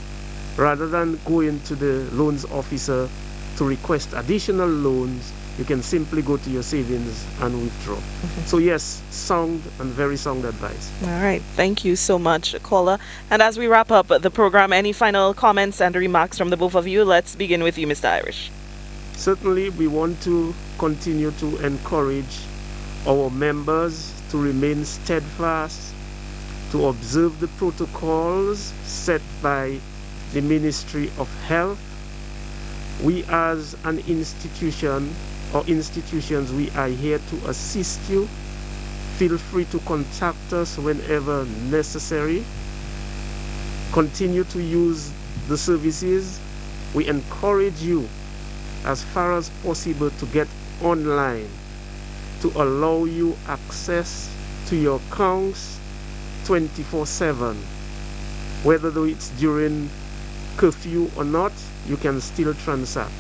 rather than going to the loans officer to request additional loans, you can simply go to your savings and withdraw. So yes, sound and very sound advice. All right, thank you so much, caller. And as we wrap up the program, any final comments and remarks from the both of you? Let's begin with you, Mr. Irish. Certainly, we want to continue to encourage our members to remain steadfast, to observe the protocols set by the Ministry of Health. We as an institution or institutions, we are here to assist you. Feel free to contact us whenever necessary. Continue to use the services. We encourage you as far as possible to get online to allow you access to your accounts 24/7. Whether though it's during curfew or not, you can still transact.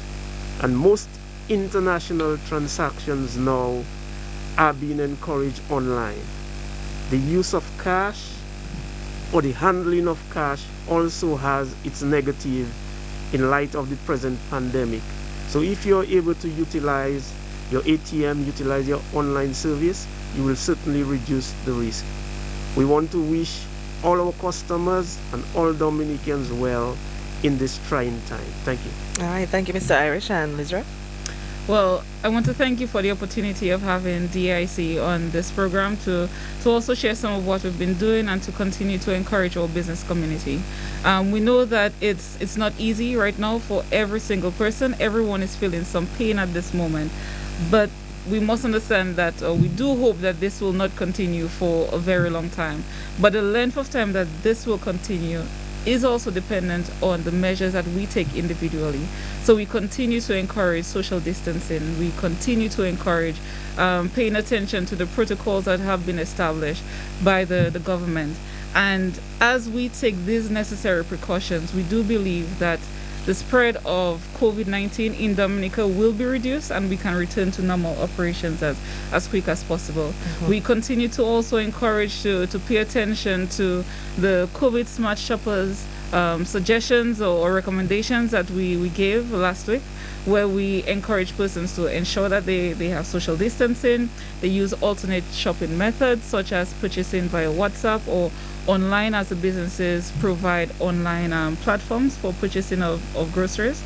And most international transactions now are being encouraged online. The use of cash or the handling of cash also has its negative in light of the present pandemic. So if you're able to utilize your ATM, utilize your online service, you will certainly reduce the risk. We want to wish all our customers and all Dominicans well in this trying time. Thank you. All right, thank you, Mr. Irish. And Lizra? Well, I want to thank you for the opportunity of having DIC on this program to also share some of what we've been doing and to continue to encourage our business community. We know that it's not easy right now for every single person. Everyone is feeling some pain at this moment. But we must understand that we do hope that this will not continue for a very long time. But the length of time that this will continue is also dependent on the measures that we take individually. So we continue to encourage social distancing. We continue to encourage paying attention to the protocols that have been established by the government. And as we take these necessary precautions, we do believe that the spread of COVID-19 in Dominica will be reduced and we can return to normal operations as quick as possible. We continue to also encourage to pay attention to the COVID Smart Shoppers suggestions or recommendations that we gave last week, where we encourage persons to ensure that they have social distancing, they use alternate shopping methods such as purchasing via WhatsApp or online, as the businesses provide online platforms for purchasing of groceries,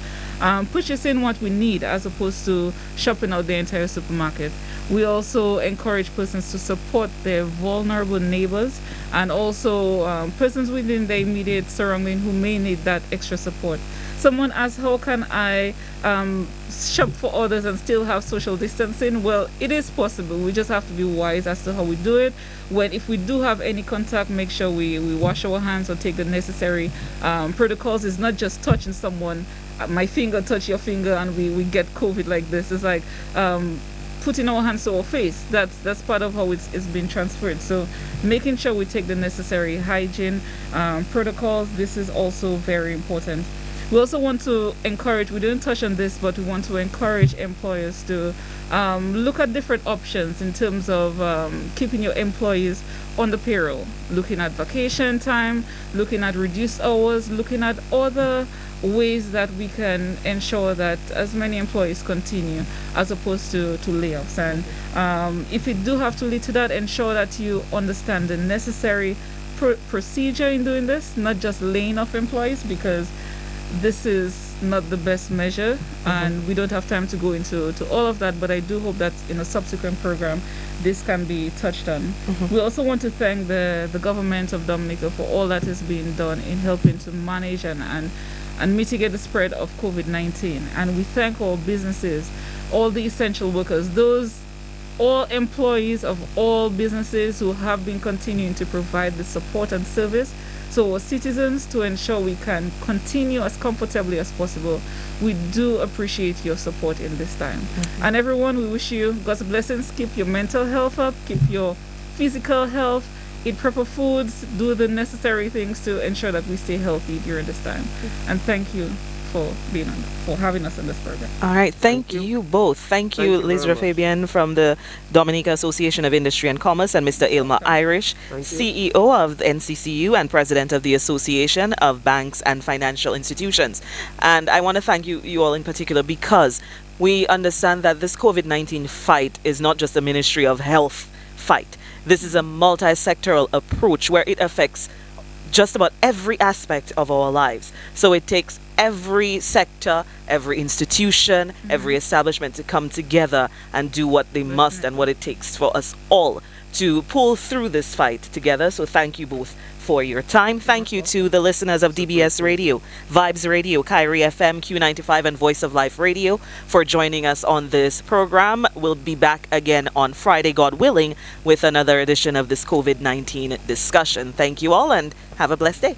purchasing what we need as opposed to shopping out the entire supermarket. We also encourage persons to support their vulnerable neighbors and also persons within the immediate surrounding who may need that extra support. Someone asked, how can I shop for others and still have social distancing? Well, it is possible. We just have to be wise as to how we do it. If we do have any contact, make sure we wash our hands or take the necessary protocols. It's not just touching someone, my finger touch your finger, and we get COVID like this. It's like putting our hands to our face. That's part of how it's been transferred. So making sure we take the necessary hygiene protocols, this is also very important. We also want to encourage, we didn't touch on this, but we want to encourage employers to look at different options in terms of keeping your employees on the payroll, looking at vacation time, looking at reduced hours, looking at other ways that we can ensure that as many employees continue as opposed to layoffs. And if you do have to lead to that, ensure that you understand the necessary procedure in doing this, not just laying off employees, because this is not the best measure, and we don't have time to go into all of that, but I do hope that in a subsequent program this can be touched on. We also want to thank the government of Dominica for all that is being done in helping to manage and mitigate the spread of COVID-19. And we thank all businesses, all the essential workers, all employees of all businesses who have been continuing to provide the support and service. So our citizens, to ensure we can continue as comfortably as possible, we do appreciate your support in this time. And everyone, we wish you God's blessings. Keep your mental health up, keep your physical health, eat proper foods, do the necessary things to ensure that we stay healthy during this time. And thank you for having us in this program. All right, thank you both. Thank you, Liz Fabian from the Dominica Association of Industry and Commerce, and Mr. Aylmer Irish, CEO of the NCCU and President of the Association of Banks and Financial Institutions. And I want to thank you all in particular, because we understand that this COVID-19 fight is not just a Ministry of Health fight. This is a multi-sectoral approach where it affects just about every aspect of our lives. So it takes every sector, every institution, every establishment to come together and do what they must and what it takes for us all to pull through this fight together. So thank you both for your time. Thank you to the listeners of DBS Radio, Vibes Radio, Kyrie FM, Q95 and Voice of Life Radio for joining us on this program. We'll be back again on Friday, God willing, with another edition of this COVID-19 discussion. Thank you all and have a blessed day.